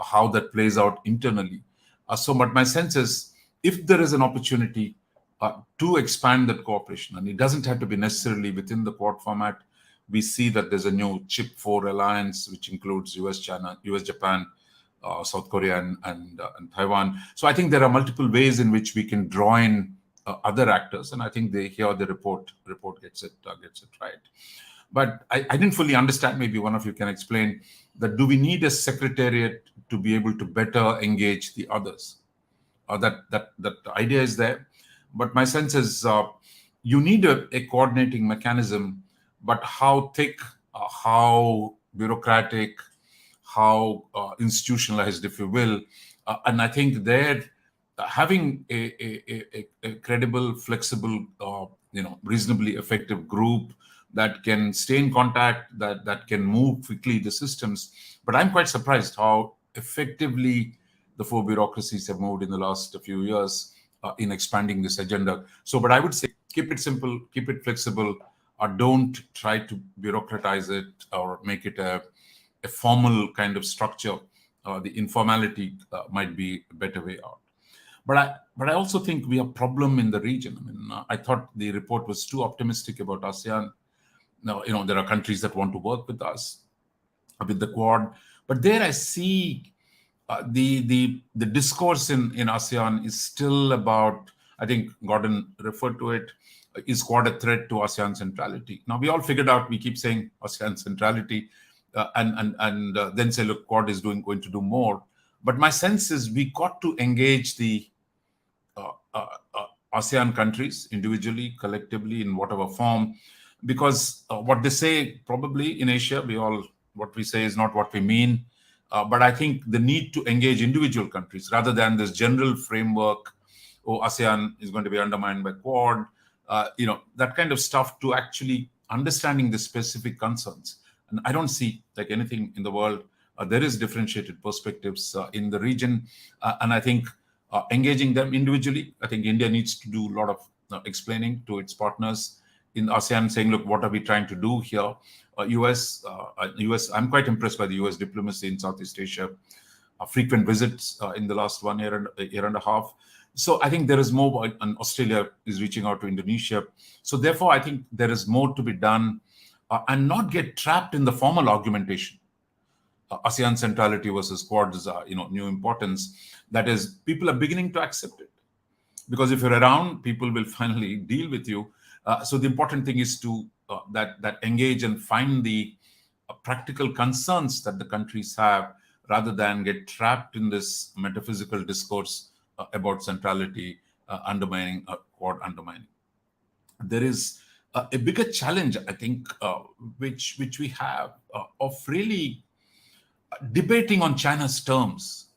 how that plays out internally. But my sense is, if there is an opportunity to expand that cooperation, and it doesn't have to be necessarily within the Quad format, We see that there's a new Chip 4 alliance, which includes US, China, US, Japan, South Korea, and Taiwan. So I think there are multiple ways in which we can draw in other actors, and I think the report gets it right. But I didn't fully understand. Maybe one of you can explain that. Do we need a secretariat to be able to better engage the others? That idea is there, but my sense is you need a coordinating mechanism. But how thick, how bureaucratic, how institutionalized, if you will, and I think there having a credible, flexible, reasonably effective group that can stay in contact, that can move quickly the systems. But I'm quite surprised how effectively the 4 bureaucracies have moved in the last few years in expanding this agenda. So, but I would say keep it simple, keep it flexible, or don't try to bureaucratize it or make it a formal kind of structure. The informality might be a better way out. But I also think we have a problem in the region. I mean, I thought the report was too optimistic about ASEAN. Now, there are countries that want to work with us, with the Quad. But there I see the discourse in ASEAN is still about, I think Gordon referred to it, is Quad a threat to ASEAN centrality? Now, we all figured out, we keep saying ASEAN centrality and then say, look, Quad is going to do more. But my sense is we got to engage the ASEAN countries individually, collectively, in whatever form, because what they say probably in Asia, what we say is not what we mean. But I think the need to engage individual countries rather than this general framework, ASEAN is going to be undermined by Quad, that kind of stuff, to actually understanding the specific concerns. And I don't see, like anything in the world, there is differentiated perspectives in the region. And I think engaging them individually, I think India needs to do a lot of explaining to its partners in ASEAN, saying, look, what are we trying to do here? US, I'm quite impressed by the US diplomacy in Southeast Asia, frequent visits in the last 1 year and a half. So I think there is more, and Australia is reaching out to Indonesia. So therefore, I think there is more to be done and not get trapped in the formal argumentation. ASEAN centrality versus Quad's, new importance. That is, people are beginning to accept it. Because if you're around, people will finally deal with you. So the important thing is to that engage and find the practical concerns that the countries have, rather than get trapped in this metaphysical discourse about centrality undermining, Quad undermining. There is a bigger challenge, I think, which we have of really debating on China's terms.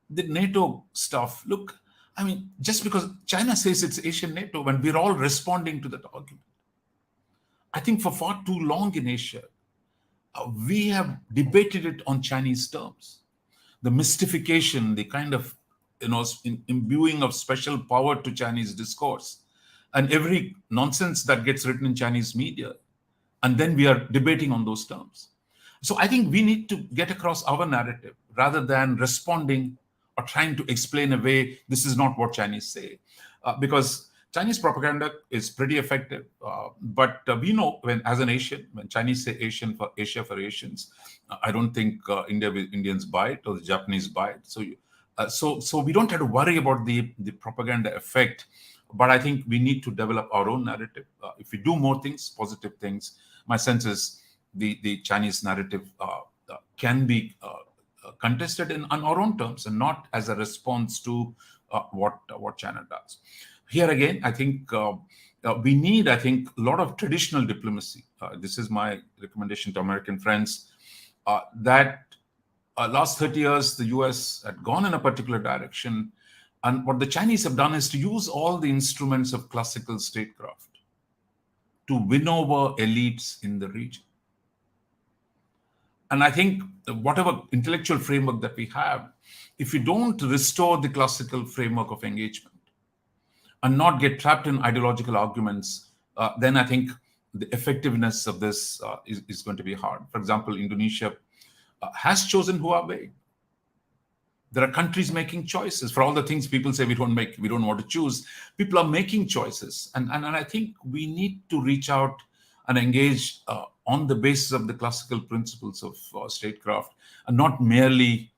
The NATO stuff, look, I mean, just because China says it's Asian NATO, when we're all responding to that argument. I think for far too long in Asia, we have debated it on Chinese terms. The mystification, the kind of imbuing of special power to Chinese discourse, and every nonsense that gets written in Chinese media, and then we are debating on those terms. So I think we need to get across our narrative rather than responding or trying to explain away, this is not what Chinese say. Because Chinese propaganda is pretty effective. But we know, as an Asian, when Chinese say Asian for Asia for Asians, I don't think Indians buy it or the Japanese buy it. So we don't have to worry about the propaganda effect. But I think we need to develop our own narrative. If we do more things, positive things, my sense is the Chinese narrative can be contested on our own terms and not as a response to what China does. Here again, I think we need, a lot of traditional diplomacy. This is my recommendation to American friends, that last 30 years, the US had gone in a particular direction. And what the Chinese have done is to use all the instruments of classical statecraft to win over elites in the region. And I think whatever intellectual framework that we have, if we don't restore the classical framework of engagement and not get trapped in ideological arguments, then I think the effectiveness of this is going to be hard. For example, Indonesia has chosen Huawei. There are countries making choices. For all the things people say we don't want to choose, people are making choices. And I think we need to reach out and engage on the basis of the classical principles of statecraft, and not merely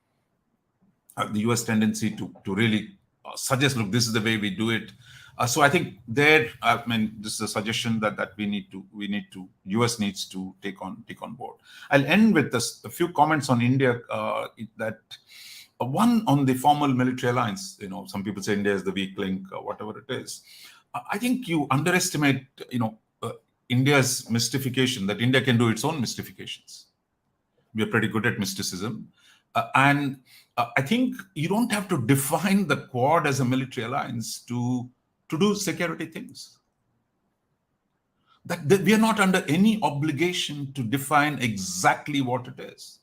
the US tendency to really suggest, look, this is the way we do it. So I think this is a suggestion that US needs to take on board. I'll end with a few comments on India. One on the formal military alliance. Some people say India is the weak link, or whatever it is. I think you underestimate, India's mystification, that India can do its own mystifications. We are pretty good at mysticism. And I think you don't have to define the Quad as a military alliance to do security things. That we are not under any obligation to define exactly what it is,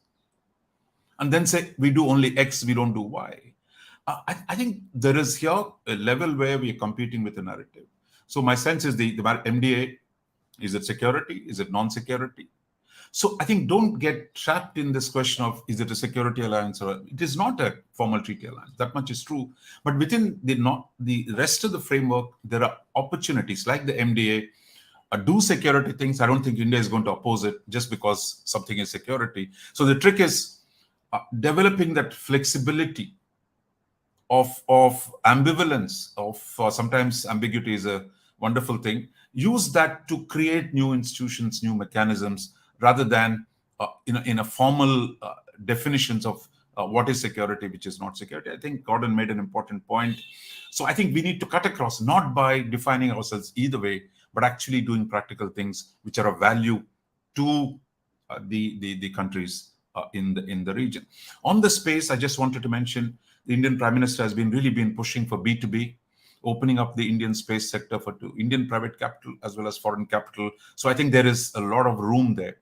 and then say we do only X, we don't do Y. I think there is here a level where we are competing with a narrative. So my sense is the MDA, is it security? Is it non-security? So I think don't get trapped in this question of, is it a security alliance or it is not a formal treaty alliance. That much is true. But within the rest of the framework, there are opportunities like the MDA, do security things. I don't think India is going to oppose it just because something is security. So the trick is developing that flexibility of ambivalence, of sometimes ambiguity is a wonderful thing. Use that to create new institutions, new mechanisms, rather than in a formal definitions of what is security, which is not security. I think Gordon made an important point. So I think we need to cut across, not by defining ourselves either way, but actually doing practical things which are of value to the countries in the region. On the space, I just wanted to mention the Indian Prime Minister has really been pushing for B2B, opening up the Indian space sector to Indian private capital as well as foreign capital. So I think there is a lot of room there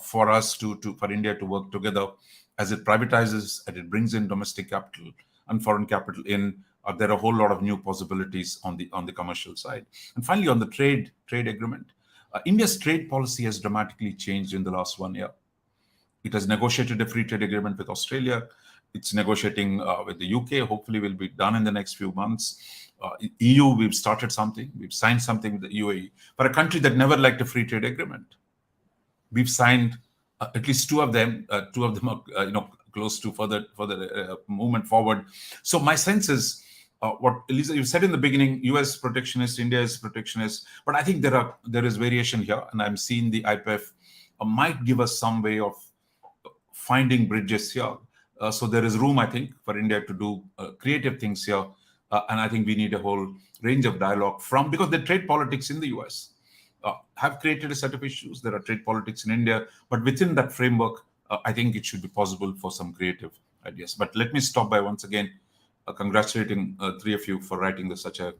for us for India to work together as it privatizes and it brings in domestic capital and foreign capital in. There are a whole lot of new possibilities on the commercial side. And finally, on the trade agreement, India's trade policy has dramatically changed in the last 1 year. It has negotiated a free trade agreement with Australia. It's negotiating with the UK. Hopefully, will be done in the next few months. EU, we've started something. We've signed something with the UAE. For a country that never liked a free trade agreement, we've signed at least two of them. Two of them are close to further movement forward. So my sense is what Elisa you said in the beginning: US protectionist, India is protectionist. But I think there is variation here, and I'm seeing the IPEF might give us some way of finding bridges here. So there is room, I think, for India to do creative things here. And I think we need a whole range of dialogue because the trade politics in the US have created a set of issues. There are trade politics in India, but within that framework, I think it should be possible for some creative ideas. But let me stop by once again congratulating three of you for writing such a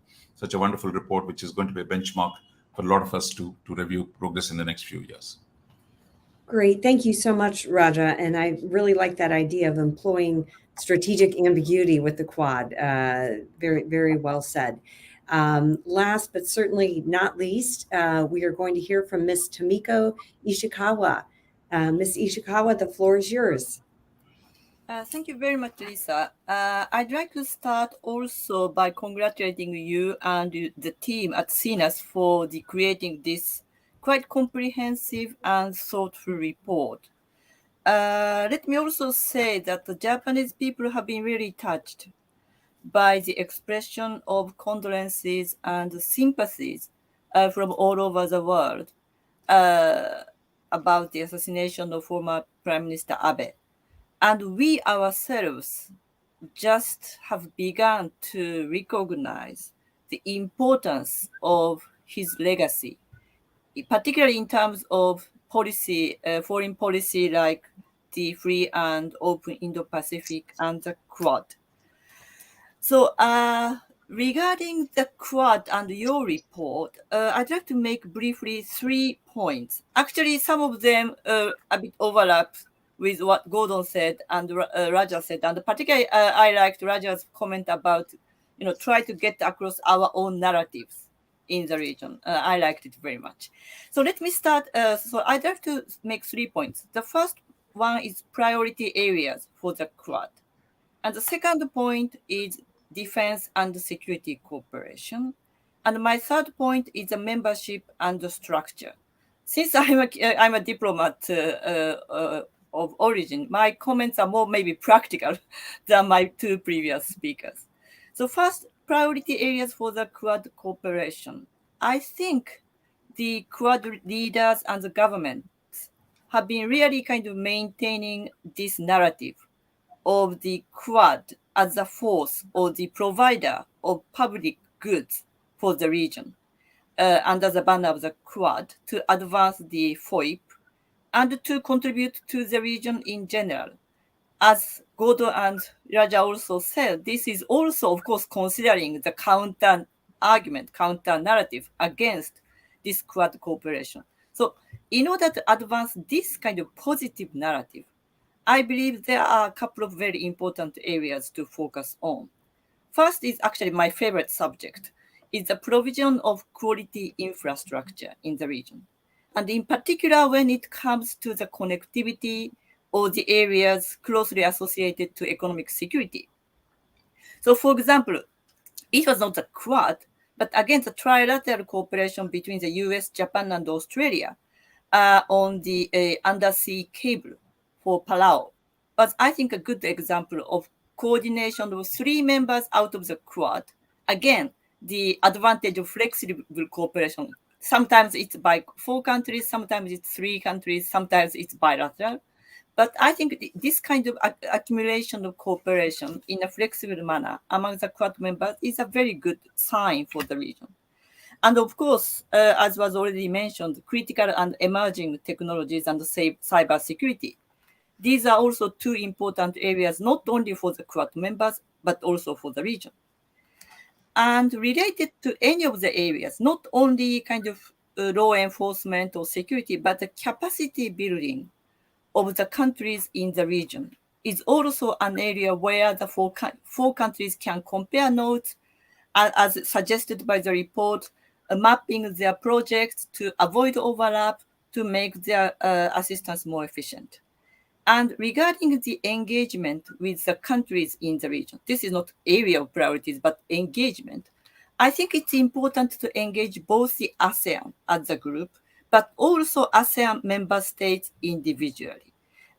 wonderful report, which is going to be a benchmark for a lot of us to review progress in the next few years. Great. Thank you so much, Raja. And I really like that idea of employing strategic ambiguity with the Quad. Very, very well said. Last but certainly not least, we are going to hear from Ms. Tomiko Ichikawa. Ms. Ichikawa, the floor is yours. Thank you very much, Lisa. I'd like to start also by congratulating you and the team at CNAS for creating this quite comprehensive and thoughtful report. Let me also say that the Japanese people have been really touched by the expression of condolences and sympathies from all over the world about the assassination of former Prime Minister Abe. And we ourselves just have begun to recognize the importance of his legacy, particularly in terms of policy, foreign policy like the free and open Indo-Pacific and the Quad. So regarding the Quad and your report, I'd like to make briefly 3 points. Actually, some of them a bit overlap with what Gordon said and Raja said. And particularly, I liked Raja's comment about, try to get across our own narratives in the region. I liked it very much. So let me start. So I'd like to make 3 points. The first one is priority areas for the Quad. And the second point is defense and security cooperation. And my third point is the membership and the structure. since I'm a diplomat of origin, my comments are more maybe practical than my two previous speakers. So first, priority areas for the Quad cooperation. I think the Quad leaders and the governments have been really kind of maintaining this narrative of the Quad as a force or the provider of public goods for the region under the banner of the Quad to advance the FOIP and to contribute to the region in general. As Godo and Raja also said, this is also, of course, considering the counter argument, counter narrative against this Quad cooperation. So in order to advance this kind of positive narrative, I believe there are a couple of very important areas to focus on. First is actually my favorite subject, is the provision of quality infrastructure in the region. And in particular, when it comes to the connectivity or the areas closely associated to economic security. So for example, it was not the Quad, but again, the trilateral cooperation between the US, Japan, and Australia on the undersea cable for Palau was, I think, a good example of coordination of three members out of the Quad. Again, the advantage of flexible cooperation. Sometimes it's by 4 countries, sometimes it's 3 countries, sometimes it's bilateral. But I think this kind of accumulation of cooperation in a flexible manner among the Quad members is a very good sign for the region. And of course, as was already mentioned, critical and emerging technologies and cyber security. These are also two important areas, not only for the Quad members, but also for the region. And related to any of the areas, not only kind of law enforcement or security, but the capacity building of the countries in the region is also an area where the four countries can compare notes, as suggested by the report, mapping their projects to avoid overlap to make their assistance more efficient. And regarding the engagement with the countries in the region, this is not area of priorities, but engagement. I think it's important to engage both the ASEAN as a group, but also ASEAN member states individually.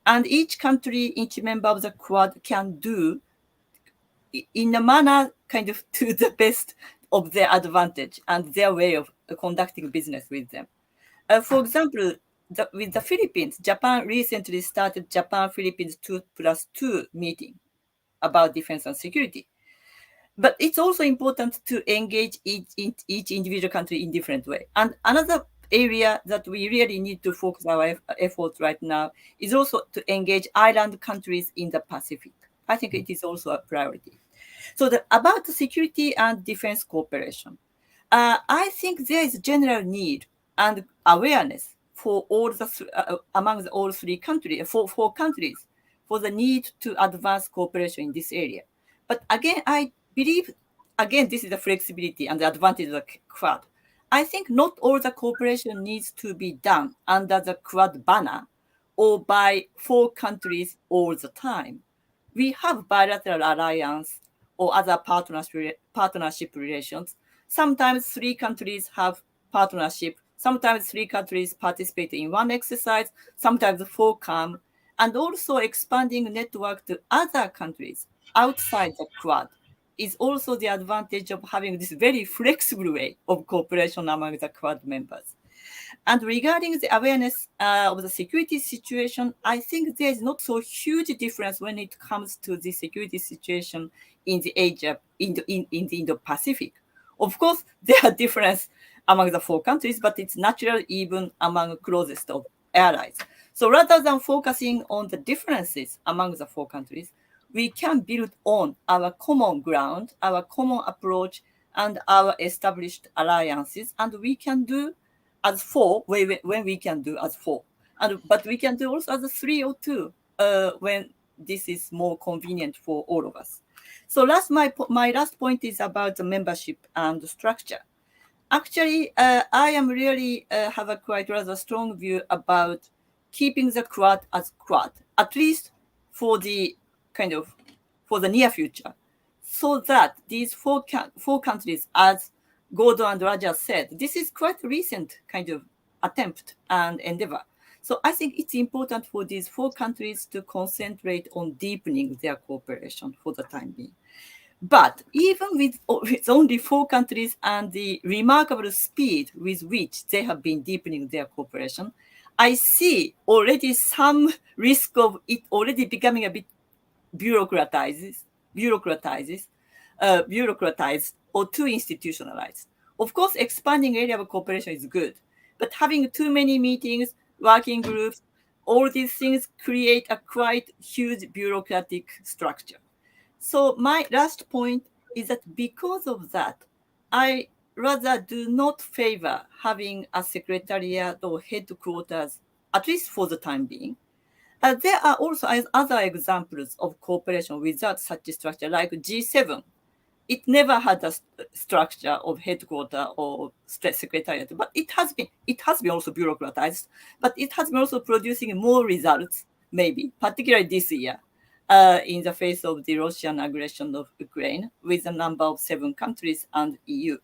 And each country, each member of the Quad can do in a manner kind of to the best of their advantage and their way of conducting business with them. For example, with the Philippines, Japan recently started Japan-Philippines 2+2 meeting about defense and security. But it's also important to engage each individual country in different way. And another area that we really need to focus our efforts right now is also to engage island countries in the Pacific. I think it is also a priority. So about the security and defense cooperation, I think there is general need and awareness for all among all 3 countries, 4 countries, for the need to advance cooperation in this area. But again, I believe, again, this is the flexibility and the advantage of the Quad. I think not all the cooperation needs to be done under the Quad banner or by 4 countries all the time. We have bilateral alliance or other partnership relations. Sometimes 3 countries have partnership. Sometimes 3 countries participate in one exercise. Sometimes 4 come. And also expanding network to other countries outside the Quad is also the advantage of having this very flexible way of cooperation among the Quad members. And regarding the awareness of the security situation, I think there is not so huge difference when it comes to the security situation in the Asia, in the Indo-Pacific. Of course, there are differences among the 4 countries, but it's natural even among closest of allies. So rather than focusing on the differences among the 4 countries, we can build on our common ground, our common approach, and our established alliances, and we can do as 4 when we can do as 4. But we can do also as 3 or 2 when this is more convenient for all of us. So my last point is about the membership and the structure. Actually, I am really have a quite rather strong view about keeping the Quad as Quad, at least for the near future, so that these 4 countries, as Godo and Raja said, this is quite recent kind of attempt and endeavor. So I think it's important for these 4 countries to concentrate on deepening their cooperation for the time being. But even with only 4 countries and the remarkable speed with which they have been deepening their cooperation, I see already some risk of it already becoming a bit bureaucratized or too institutionalized. Of course, expanding area of cooperation is good, but having too many meetings, working groups, all these things create a quite huge bureaucratic structure. So my last point is that because of that, I rather do not favor having a secretariat or headquarters, at least for the time being. There are also other examples of cooperation without such a structure, like G7. It never had a structure of headquarters or secretariat, but it has been also bureaucratized, but it has been also producing more results, maybe, particularly this year, in the face of the Russian aggression of Ukraine, with a number of 7 countries and EU.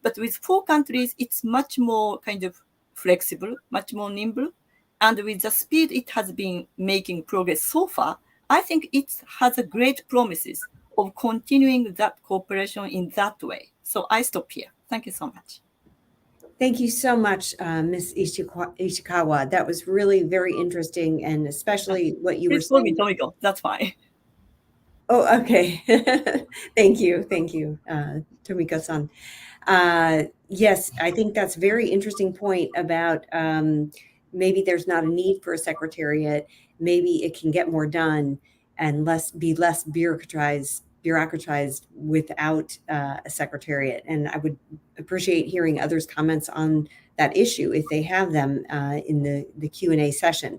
But with 4 countries, it's much more kind of flexible, much more nimble. And with the speed it has been making progress so far, I think it has a great promises of continuing that cooperation in that way. So I stop here. Thank you so much. Thank you so much, Ms. Ichikawa. That was really very interesting, and especially what you were Please call me saying. Tomiko. That's fine. Oh, okay. Thank you, Tomiko-san. Yes, I think that's a very interesting point about maybe there's not a need for a secretariat. Maybe it can get more done and be less bureaucratized without a secretariat. And I would appreciate hearing others' comments on that issue if they have them in the Q&A session.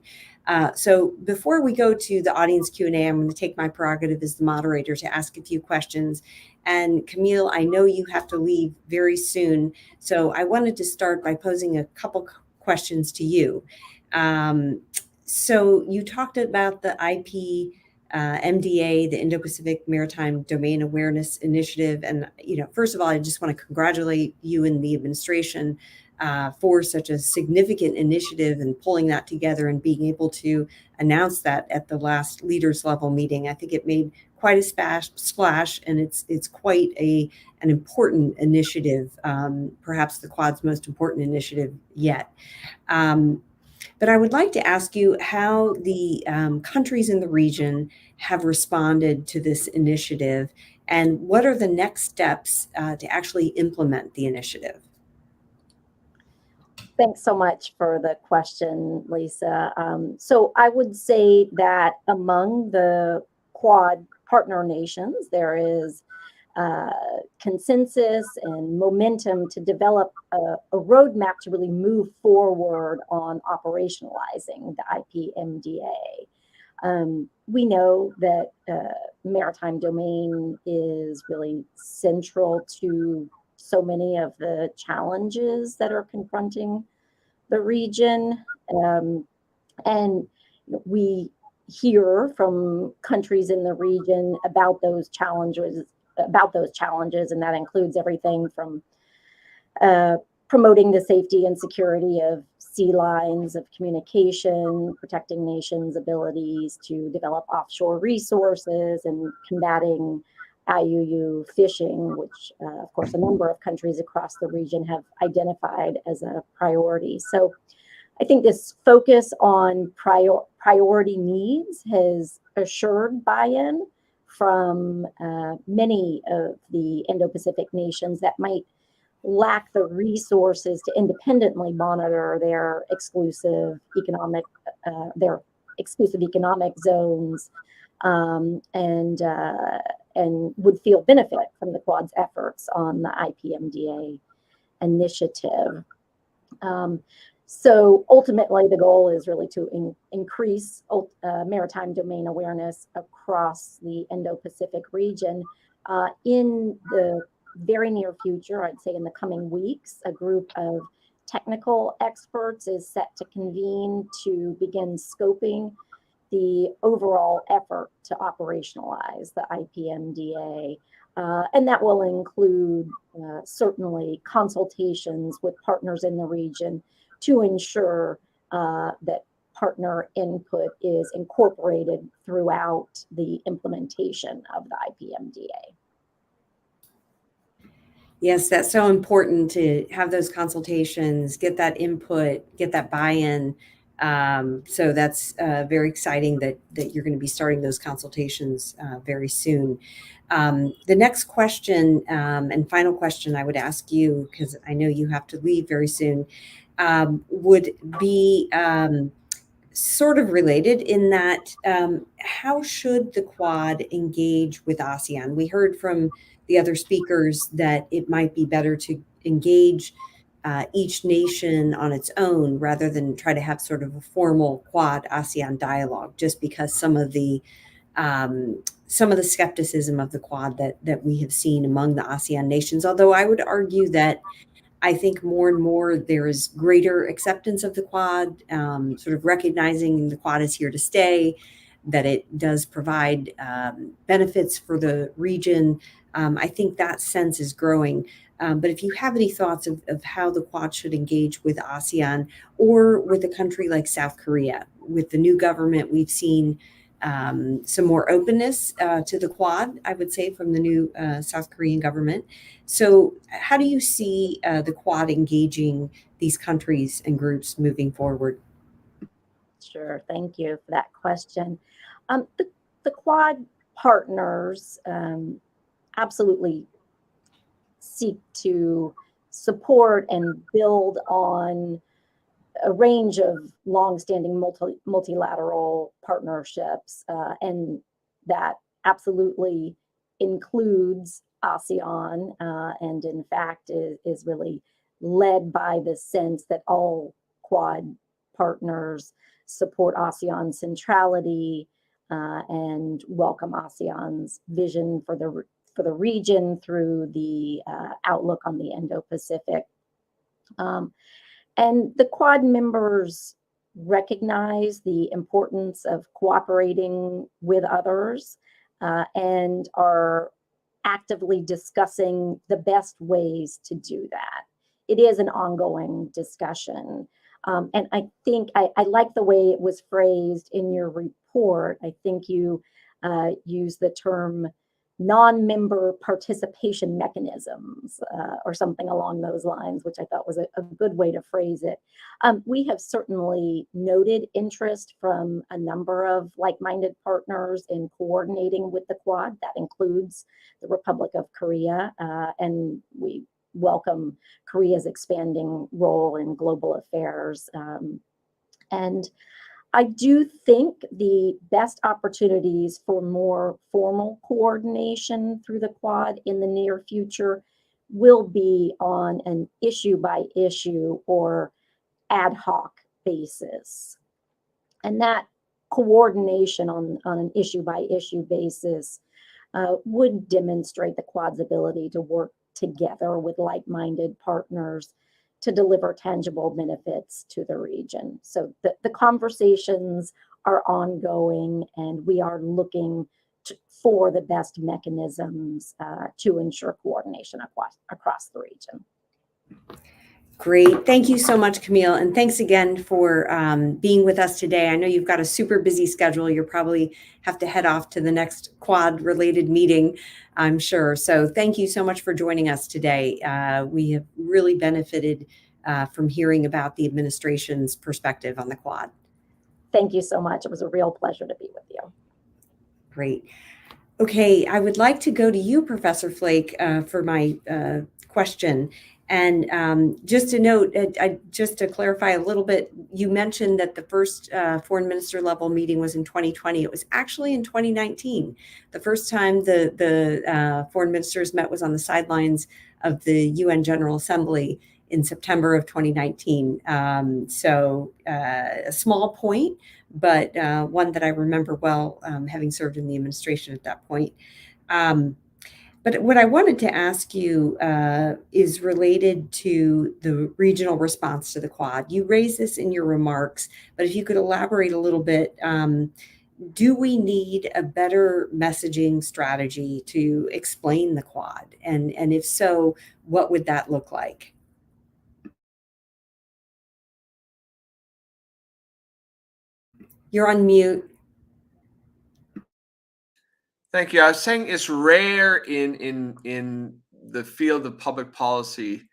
So before we go to the audience Q&A, I'm going to take my prerogative as the moderator to ask a few questions. And Camille, I know you have to leave very soon, so I wanted to start by posing a couple questions to you. So you talked about the IP MDA, the Indo-Pacific Maritime Domain Awareness Initiative. And, first of all, I just want to congratulate you and the administration for such a significant initiative and pulling that together and being able to announce that at the last leaders level meeting. I think it made quite a splash, and it's quite an important initiative, perhaps the Quad's most important initiative yet. But I would like to ask you how the countries in the region have responded to this initiative, and what are the next steps to actually implement the initiative? Thanks so much for the question, Lisa. So I would say that among the Quad partner nations, there is consensus and momentum to develop a roadmap to really move forward on operationalizing the IPMDA. We know that maritime domain is really central to so many of the challenges that are confronting the region. And we hear from countries in the region about those challenges, and that includes everything from promoting the safety and security of sea lines of communication, protecting nations' abilities to develop offshore resources, and combating IUU fishing, which, of course, a number of countries across the region have identified as a priority. So I think this focus on priority needs has assured buy-in from many of the Indo-Pacific nations that might lack the resources to independently monitor their exclusive economic zones, and would feel benefit from the Quad's efforts on the IPMDA initiative. So ultimately, the goal is really to increase maritime domain awareness across the Indo-Pacific region. In the very near future, I'd say in the coming weeks, a group of technical experts is set to convene to begin scoping the overall effort to operationalize the IPMDA. And that will include certainly consultations with partners in the region to ensure that partner input is incorporated throughout the implementation of the IPMDA. Yes, that's so important to have those consultations, get that input, get that buy-in. So that's very exciting that you're going to be starting those consultations very soon. The next question and final question I would ask you, because I know you have to leave very soon, would be sort of related in that how should the Quad engage with ASEAN? We heard from the other speakers that it might be better to engage each nation on its own rather than try to have sort of a formal Quad ASEAN dialogue, just because some of the skepticism of the Quad that we have seen among the ASEAN nations. Although I would argue that I think more and more there is greater acceptance of the Quad, sort of recognizing the Quad is here to stay, that it does provide benefits for the region. I think that sense is growing. But if you have any thoughts of how the Quad should engage with ASEAN or with a country like South Korea, with the new government, we've seen some more openness to the Quad, I would say, from the new South Korean government. So how do you see the Quad engaging these countries and groups moving forward? Sure, thank you for that question. The Quad partners absolutely seek to support and build on a range of longstanding multilateral partnerships, and that absolutely includes ASEAN, and in fact is really led by the sense that all Quad partners support ASEAN centrality and welcome ASEAN's vision for the region through the outlook on the Indo-Pacific. And the Quad members recognize the importance of cooperating with others and are actively discussing the best ways to do that. It is an ongoing discussion. And I think I like the way it was phrased in your report. I think you used the term non-member participation mechanisms or something along those lines, which I thought was a good way to phrase it. We have certainly noted interest from a number of like-minded partners in coordinating with the Quad. That includes the Republic of Korea, and we welcome Korea's expanding role in global affairs. And I do think the best opportunities for more formal coordination through the Quad in the near future will be on an issue by issue or ad hoc basis. And that coordination on an issue by issue basis would demonstrate the Quad's ability to work together with like-minded partners to deliver tangible benefits to the region. So the conversations are ongoing, and we are looking for the best mechanisms to ensure coordination across the region. Great. Thank you so much, Camille. And thanks again for being with us today. I know you've got a super busy schedule. You'll probably have to head off to the next Quad-related meeting, I'm sure. So thank you so much for joining us today. We have really benefited from hearing about the administration's perspective on the Quad. Thank you so much. It was a real pleasure to be with you. Great. Okay, I would like to go to you, Professor Flake, for my question. And just to note, just to clarify a little bit, you mentioned that the first foreign minister level meeting was in 2020. It was actually in 2019. The first time the foreign ministers met was on the sidelines of the UN General Assembly in September of 2019. So a small point, but one that I remember well, having served in the administration at that point. But what I wanted to ask you is related to the regional response to the Quad. You raised this in your remarks, but if you could elaborate a little bit, do we need a better messaging strategy to explain the Quad? And if so, what would that look like? You're on mute. Thank you. I was saying it's rare in the field of public policy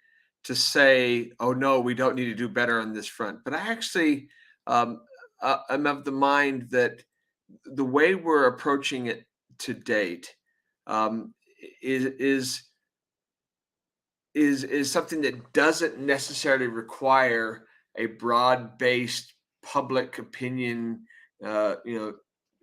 to say, "Oh no, we don't need to do better on this front." But I actually am of the mind that the way we're approaching it to date is something that doesn't necessarily require a broad-based public opinion,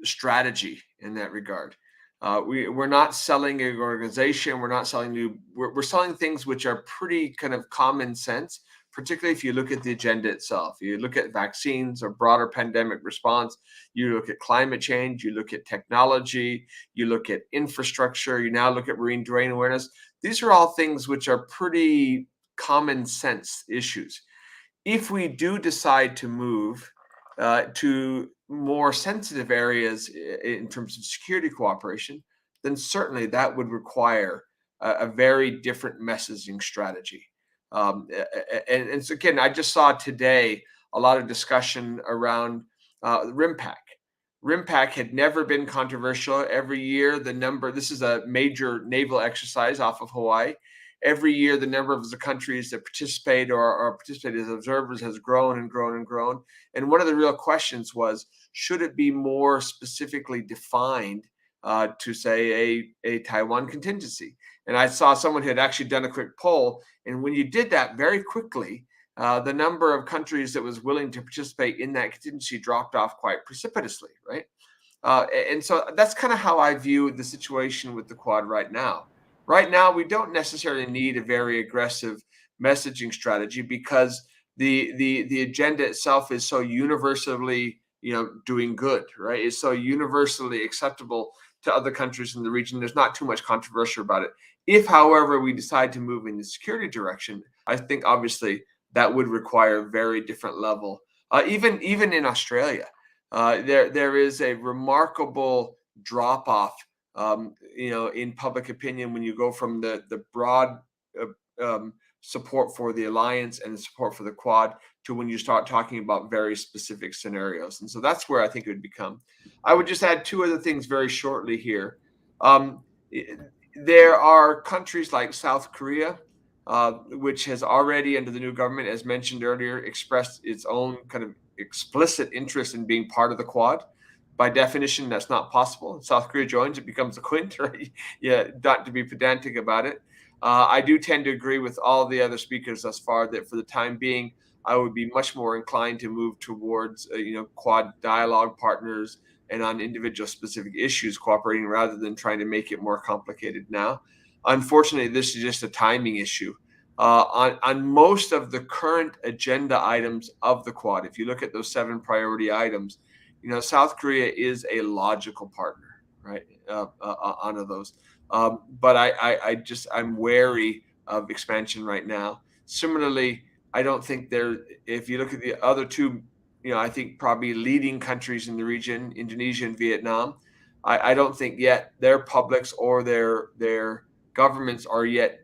strategy in that regard. We're not selling an organization. We're not selling we're selling things which are pretty kind of common sense, particularly if you look at the agenda itself. You look at vaccines or broader pandemic response. You look at climate change. You look at technology. You look at infrastructure. You now look at marine terrain awareness. These are all things which are pretty common sense issues. If we do decide to move to more sensitive areas in terms of security cooperation, then certainly that would require a very different messaging strategy. And so again, I just saw today a lot of discussion around RIMPAC. RIMPAC had never been controversial. Every year, this is a major naval exercise off of Hawaii. Every year, the number of the countries that participate or participate as observers has grown and grown and grown. And one of the real questions was, should it be more specifically defined to say a Taiwan contingency? And I saw someone had actually done a quick poll. And when you did that very quickly, the number of countries that was willing to participate in that contingency dropped off quite precipitously, right? And so that's kind of how I view the situation with the Quad right now. Right now, we don't necessarily need a very aggressive messaging strategy because the agenda itself is so universally, doing good, right? It's so universally acceptable to other countries in the region. There's not too much controversy about it. If, however, we decide to move in the security direction, I think obviously that would require a very different level. Even in Australia, there is a remarkable drop off. In public opinion, when you go from the broad support for the alliance and the support for the Quad to when you start talking about very specific scenarios. And so that's where I think it would become. I would just add two other things very shortly here. There are countries like South Korea, which has already, under the new government, as mentioned earlier, expressed its own kind of explicit interest in being part of the Quad. By definition, that's not possible. If South Korea joins, it becomes a Quint, right? Yeah, not to be pedantic about it. I do tend to agree with all the other speakers thus far that for the time being, I would be much more inclined to move towards, Quad dialogue partners and on individual specific issues cooperating rather than trying to make it more complicated now. Unfortunately, this is just a timing issue. On most of the current agenda items of the Quad, if you look at those 7 priority items, South Korea is a logical partner, right? On those. But I'm wary of expansion right now. Similarly, I don't think if you look at the other 2, I think probably leading countries in the region, Indonesia and Vietnam, I don't think yet their publics or their governments are yet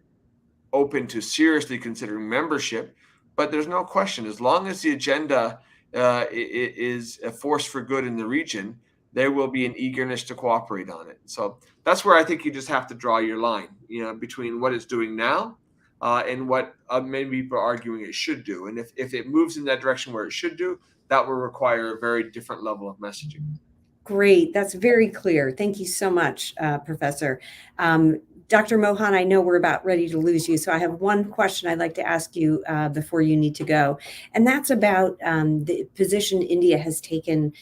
open to seriously considering membership. But there's no question, as long as the agenda is a force for good in the region, there will be an eagerness to cooperate on it. So that's where I think you just have to draw your line, between what it's doing now and what many people are arguing it should do. And if it moves in that direction where it should do, that will require a very different level of messaging. Great. That's very clear. Thank you so much, Professor. Dr. Mohan, I know we're about ready to lose you, so I have one question I'd like to ask you before you need to go, and that's about the position India has taken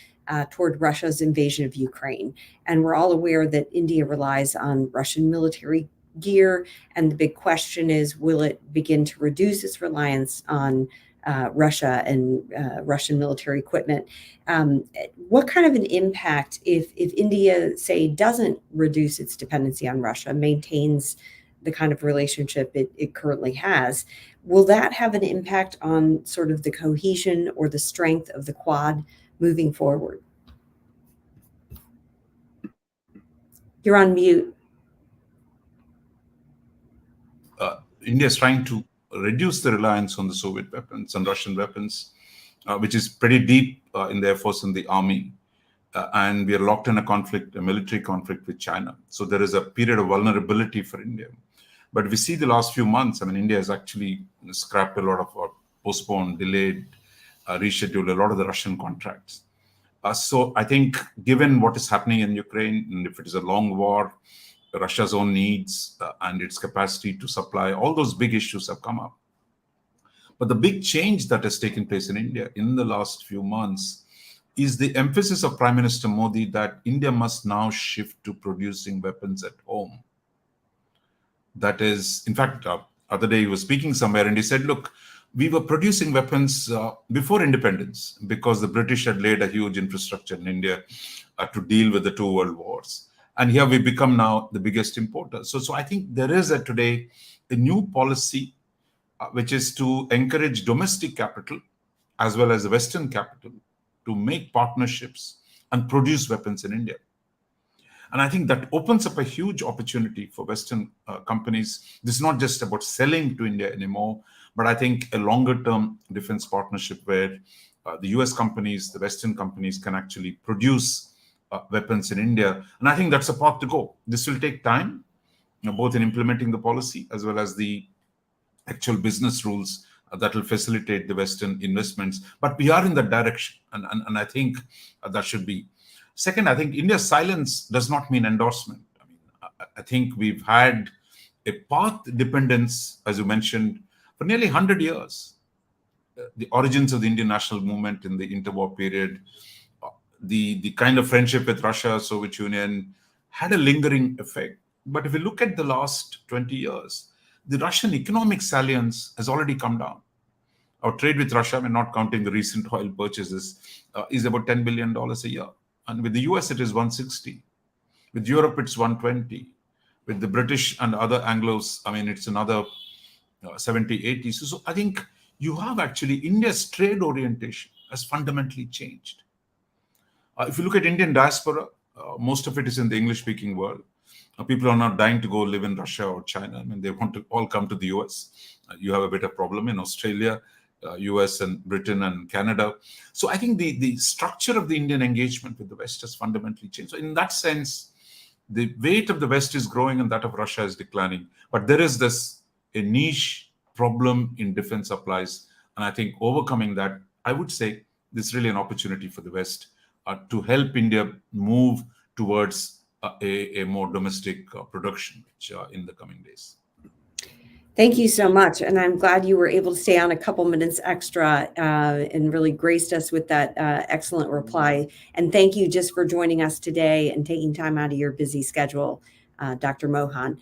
toward Russia's invasion of Ukraine. And we're all aware that India relies on Russian military gear, and the big question is, will it begin to reduce its reliance on Russia and Russian military equipment? What kind of an impact if India, say, doesn't reduce its dependency on Russia, maintains the kind of relationship it currently has, will that have an impact on sort of the cohesion or the strength of the Quad moving forward? You're on mute. India is trying to reduce the reliance on the Soviet weapons and Russian weapons, which is pretty deep in the Air Force and the Army. and we are locked in a military conflict with China. So there is a period of vulnerability for India. But we see the last few months, I mean, India has actually scrapped a lot of, or postponed, delayed, rescheduled a lot of the Russian contracts. So I think given what is happening in Ukraine, and if it is a long war, Russia's own needs and its capacity to supply, all those big issues have come up. But the big change that has taken place in India in the last few months is the emphasis of Prime Minister Modi that India must now shift to producing weapons at home. That is, in fact, other day he was speaking somewhere and he said, look, we were producing weapons before independence because the British had laid a huge infrastructure in India to deal with the two world wars. And here we become now the biggest importer. So I think there is today a new policy which is to encourage domestic capital as well as Western capital to make partnerships and produce weapons in India. And I think that opens up a huge opportunity for Western companies. This is not just about selling to India anymore, but I think a longer-term defense partnership where the US companies, the Western companies can actually produce weapons in India. And I think that's a path to go. This will take time, both in implementing the policy as well as the actual business rules that will facilitate the Western investments. But we are in that direction, and I think that should be. Second, I think India's silence does not mean endorsement. I mean, I think we've had a path dependence, as you mentioned, for nearly 100 years. The origins of the Indian national movement in the interwar period, the kind of friendship with Russia, Soviet Union, had a lingering effect. But if you look at the last 20 years, the Russian economic salience has already come down. Our trade with Russia, we're not counting the recent oil purchases, is about $10 billion a year. And with the US, it is 160. With Europe, it's 120. With the British and other Anglos, I mean, it's another 70, 80. So I think you have actually India's trade orientation has fundamentally changed. If you look at Indian diaspora, most of it is in the English-speaking world. People are not dying to go live in Russia or China. I mean, they want to all come to the US. You have a bit of problem in Australia, US and Britain and Canada. So I think the structure of the Indian engagement with the West has fundamentally changed. So in that sense, the weight of the West is growing and that of Russia is declining. But there is a niche problem in defense supplies. And I think overcoming that, I would say this is really an opportunity for the West to help India move towards a more domestic production in the coming days. Thank you so much. And I'm glad you were able to stay on a couple minutes extra and really graced us with that excellent reply. And thank you just for joining us today and taking time out of your busy schedule, Dr. Mohan.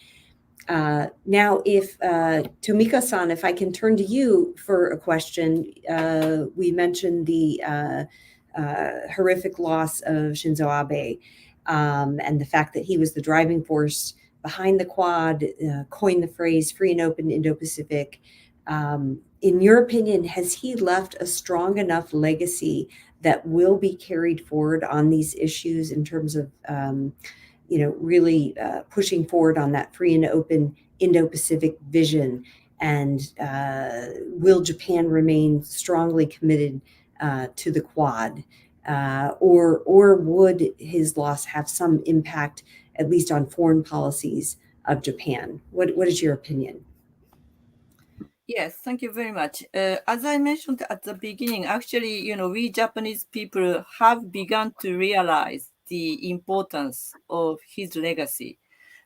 Now, if Tomiko-san, if I can turn to you for a question. We mentioned the horrific loss of Shinzo Abe and the fact that he was the driving force behind the Quad, coined the phrase free and open Indo-Pacific. In your opinion, has he left a strong enough legacy that will be carried forward on these issues in terms of, really pushing forward on that free and open Indo-Pacific vision? And will Japan remain strongly committed to the Quad? Or would his loss have some impact, at least on foreign policies of Japan? What is your opinion? Yes, thank you very much. As I mentioned at the beginning, actually, we Japanese people have begun to realize the importance of his legacy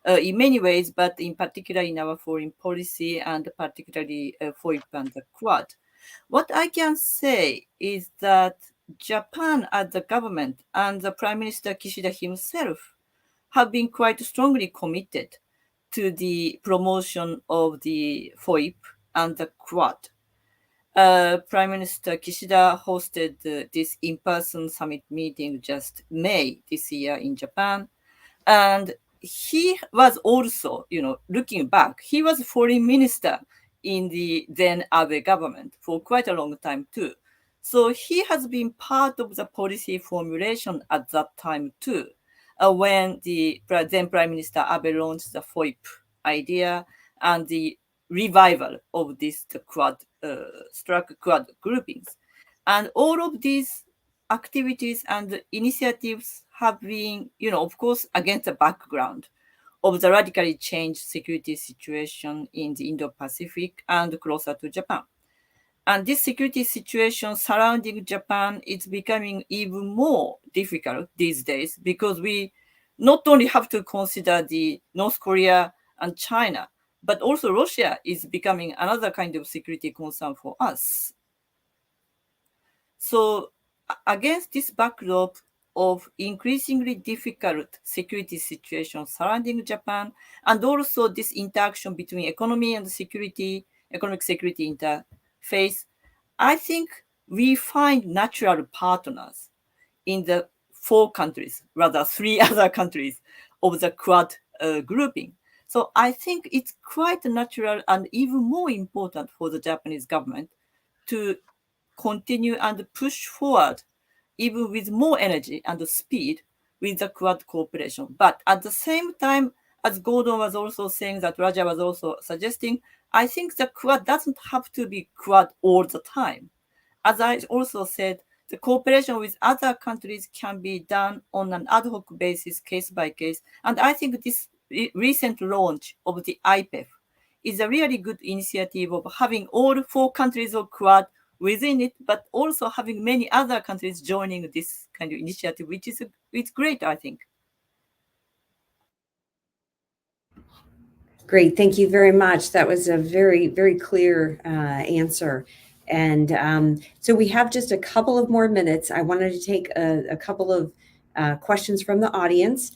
in many ways, but in particular in our foreign policy and particularly FOIP and the Quad. What I can say is that Japan as the government and the Prime Minister Kishida himself have been quite strongly committed to the promotion of the FOIP and the Quad. Prime Minister Kishida hosted this in-person summit meeting just May this year in Japan. And he was also, looking back, he was foreign minister in the then Abe government for quite a long time too. So he has been part of the policy formulation at that time too, when the then Prime Minister Abe launched the FOIP idea and the revival of this Quad groupings. And all of these activities and initiatives have been, of course, against the background of the radically changed security situation in the Indo-Pacific and closer to Japan. And this security situation surrounding Japan is becoming even more difficult these days because we not only have to consider the North Korea and China, but also Russia is becoming another kind of security concern for us. So against this backdrop of increasingly difficult security situation surrounding Japan, and also this interaction between economy and security, economic security interface, I think we find natural partners in the 4 countries, rather 3 other countries of the Quad grouping. So I think it's quite natural and even more important for the Japanese government to continue and push forward even with more energy and speed with the Quad cooperation. But at the same time, as Gordon was also saying, that Raja was also suggesting, I think the Quad doesn't have to be Quad all the time. As I also said, the cooperation with other countries can be done on an ad hoc basis, case by case. And I think this recent launch of the IPEF is a really good initiative of having all 4 countries of Quad within it, but also having many other countries joining this kind of initiative, which is it's great, I think. Great, thank you very much. That was a very, very clear answer. And so we have just a couple of more minutes. I wanted to take a couple of questions from the audience.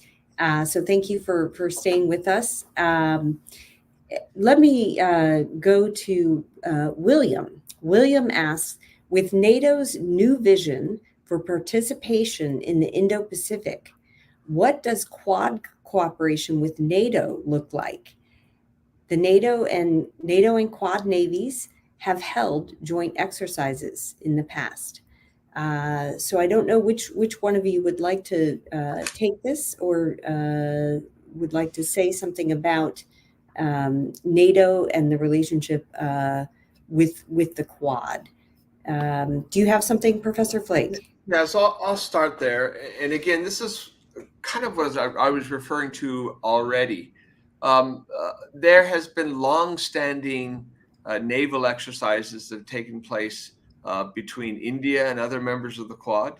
So thank you for staying with us. Let me go to William. William asks, with NATO's new vision for participation in the Indo-Pacific, what does Quad cooperation with NATO look like? The NATO and Quad navies have held joint exercises in the past. So I don't know which one of you would like to take this or would like to say something about NATO and the relationship with the Quad. Do you have something, Professor Flake? Yeah, so I'll start there. And again, this is kind of what I was referring to already. There has been long-standing naval exercises that have taken place between India and other members of the Quad.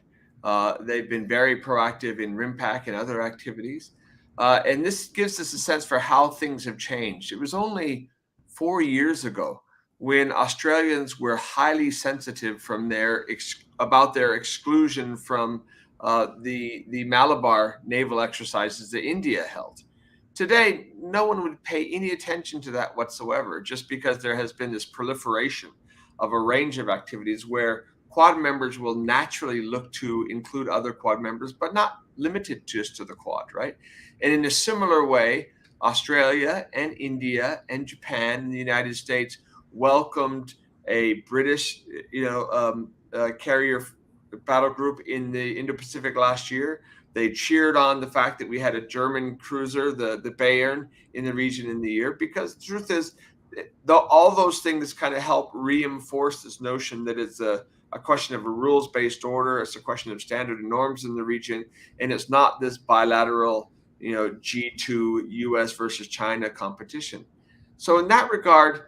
They've been very proactive in RIMPAC and other activities. And this gives us a sense for how things have changed. It was only 4 years ago when Australians were highly sensitive from about their exclusion from the Malabar naval exercises that India held. Today, no one would pay any attention to that whatsoever, just because there has been this proliferation of a range of activities where Quad members will naturally look to include other Quad members, but not limited just to the Quad, right? And in a similar way, Australia and India and Japan and the United States welcomed a British, carrier battle group in the Indo-Pacific last year. They cheered on the fact that we had a German cruiser, the Bayern, in the region in the year, because the truth is, all those things kind of help reinforce this notion that it's a question of a rules-based order. It's a question of standard and norms in the region, and it's not this bilateral, G2 U.S. versus China competition. So in that regard,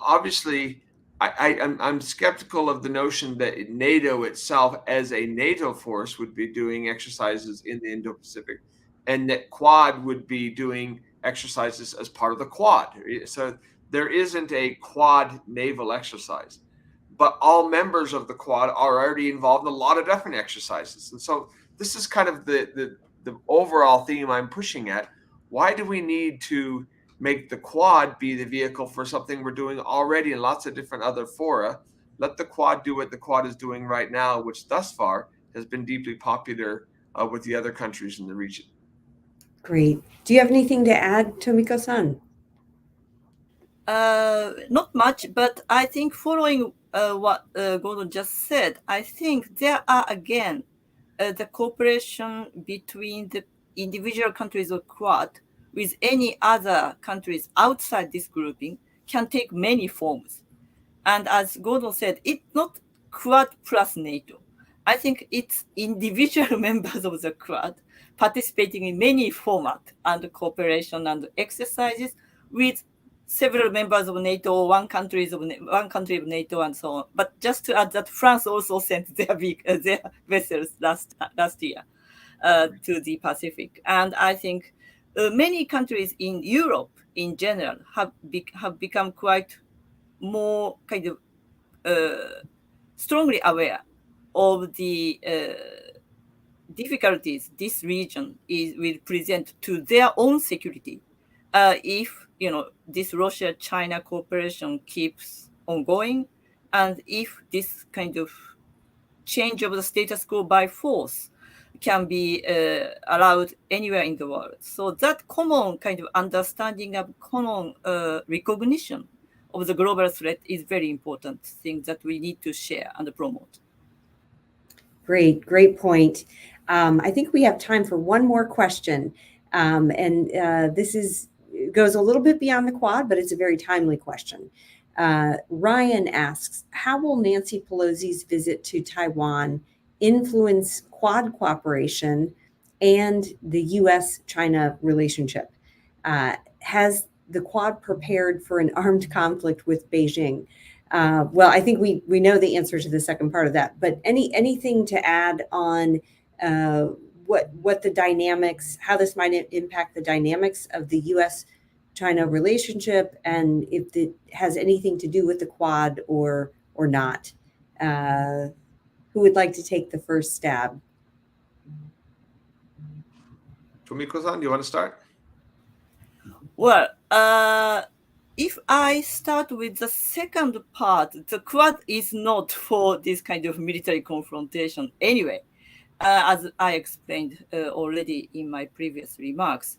obviously, I'm skeptical of the notion that NATO itself, as a NATO force, would be doing exercises in the Indo-Pacific, and that Quad would be doing exercises as part of the Quad. So there isn't a Quad naval exercise, but all members of the Quad are already involved in a lot of different exercises. And so this is kind of the overall theme I'm pushing at. Why do we need to make the Quad be the vehicle for something we're doing already in lots of different other fora? Let the Quad do what the Quad is doing right now, which thus far has been deeply popular with the other countries in the region. Great. Do you have anything to add, Tomiko-san? Not much, but I think following what Gordon just said, I think there are again the cooperation between the individual countries of Quad with any other countries outside this grouping can take many forms. And as Gordon said, it's not Quad plus NATO, I think it's individual members of the Quad participating in many formats and cooperation and exercises with several members of NATO, one country of NATO, and so on. But just to add that France also sent their vessels last year to the Pacific, and I think many countries in Europe in general have become quite more kind of strongly aware of the difficulties this region will present to their own security if this Russia-China cooperation keeps ongoing, and if this kind of change of the status quo by force can be allowed anywhere in the world. So that common kind of understanding of common recognition of the global threat is very important thing that we need to share and promote. Great point. I think we have time for one more question. This goes a little bit beyond the Quad, but it's a very timely question. Ryan asks, how will Nancy Pelosi's visit to Taiwan influence Quad cooperation and the U.S.-China relationship? Has the Quad prepared for an armed conflict with Beijing? Well, I think we know the answer to the second part of that, but anything to add on what the dynamics, how this might impact the dynamics of the U.S.-China relationship, and if it has anything to do with the Quad or not? Who would like to take the first stab? Tomiko-san, do you want to start? Well, if I start with the second part, the Quad is not for this kind of military confrontation anyway, as I explained already in my previous remarks.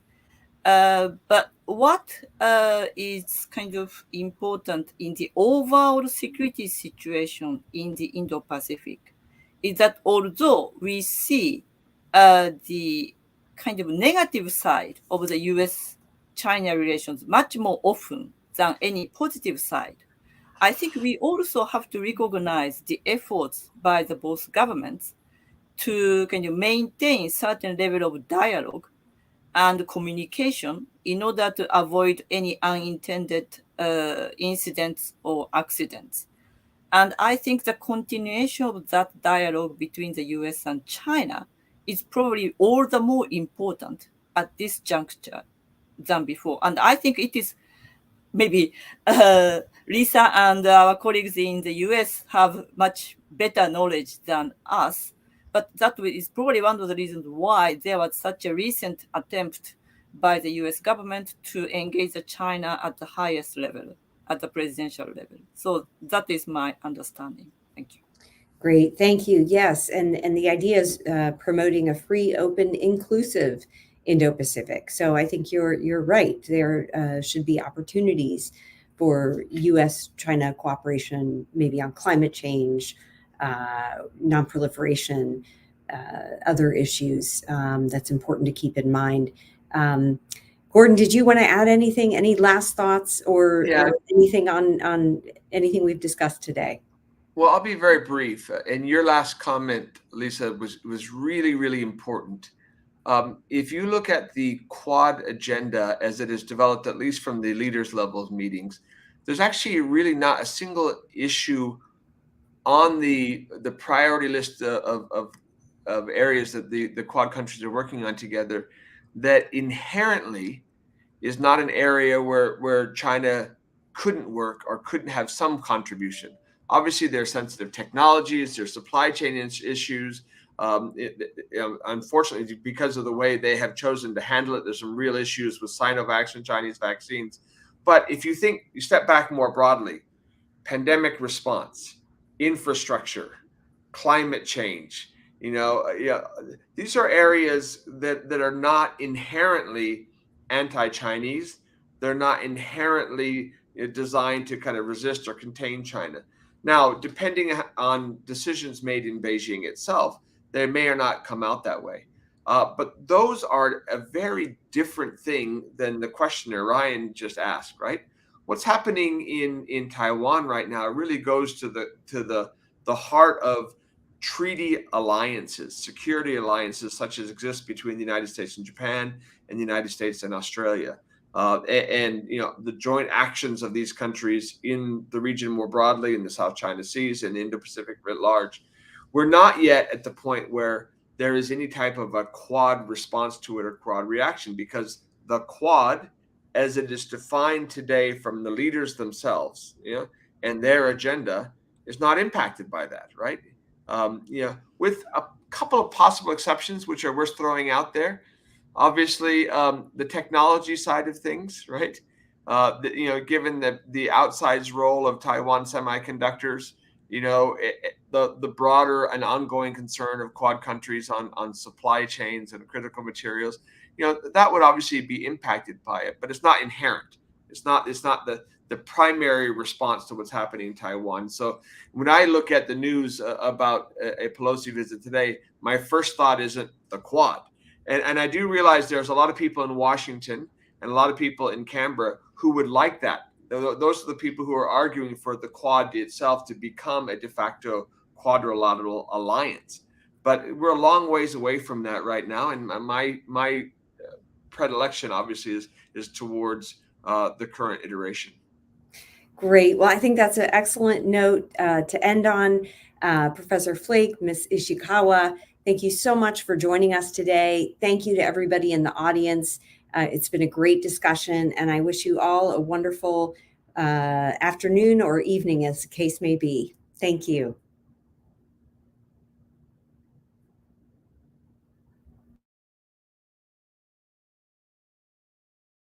But what is kind of important in the overall security situation in the Indo-Pacific is that although we see the kind of negative side of the US-China relations much more often than any positive side, I think we also have to recognize the efforts by the both governments to kind of maintain certain level of dialogue and communication in order to avoid any unintended incidents or accidents. And I think the continuation of that dialogue between the US and China is probably all the more important at this juncture than before. And I think it is maybe Lisa and our colleagues in the US have much better knowledge than us. But that is probably one of the reasons why there was such a recent attempt by the US government to engage China at the highest level, at the presidential level. So that is my understanding. Thank you. Great, thank you. Yes, and the idea is promoting a free, open, inclusive Indo-Pacific. So I think you're right. There should be opportunities for U.S.-China cooperation, maybe on climate change, non-proliferation, other issues that's important to keep in mind. Gordon, did you want to add anything? Any last thoughts or anything on anything we've discussed today? Well, I'll be very brief. And your last comment, Lisa, was really, really important. If you look at the Quad agenda as it is developed, at least from the leaders' level meetings, there's actually really not a single issue on the priority list of areas that the Quad countries are working on together that inherently is not an area where China couldn't work or couldn't have some contribution. Obviously, there are sensitive technologies, there are supply chain issues. Unfortunately, because of the way they have chosen to handle it, there's some real issues with Sinovac and Chinese vaccines. But if you step back more broadly, pandemic response, infrastructure, climate change, these are areas that are not inherently anti-Chinese. They're not inherently designed to kind of resist or contain China. Now, depending on decisions made in Beijing itself, they may or not come out that way. But those are a very different thing than the questioner Ryan just asked, right? What's happening in Taiwan right now really goes to the heart of treaty alliances, security alliances such as exist between the United States and Japan and the United States and Australia. And the joint actions of these countries in the region more broadly, in the South China Seas and the Indo-Pacific writ large. We're not yet at the point where there is any type of a Quad response to it or Quad reaction, because the Quad, as it is defined today from the leaders themselves, and their agenda, is not impacted by that, right? With a couple of possible exceptions, which are worth throwing out there. Obviously, the technology side of things, right? Given the outsized role of Taiwan semiconductors, the broader and ongoing concern of Quad countries on supply chains and critical materials, that would obviously be impacted by it, but it's not inherent. It's not the primary response to what's happening in Taiwan. So when I look at the news about a Pelosi visit today, my first thought isn't the Quad. And I do realize there's a lot of people in Washington and a lot of people in Canberra who would like that. Those are the people who are arguing for the Quad itself to become a de facto quadrilateral alliance. But we're a long ways away from that right now. And my predilection, obviously, is towards the current iteration. Great. Well, I think that's an excellent note to end on. Professor Flake, Ms. Ichikawa, thank you so much for joining us today. Thank you to everybody in the audience. It's been a great discussion, and I wish you all a wonderful afternoon or evening, as the case may be. Thank you.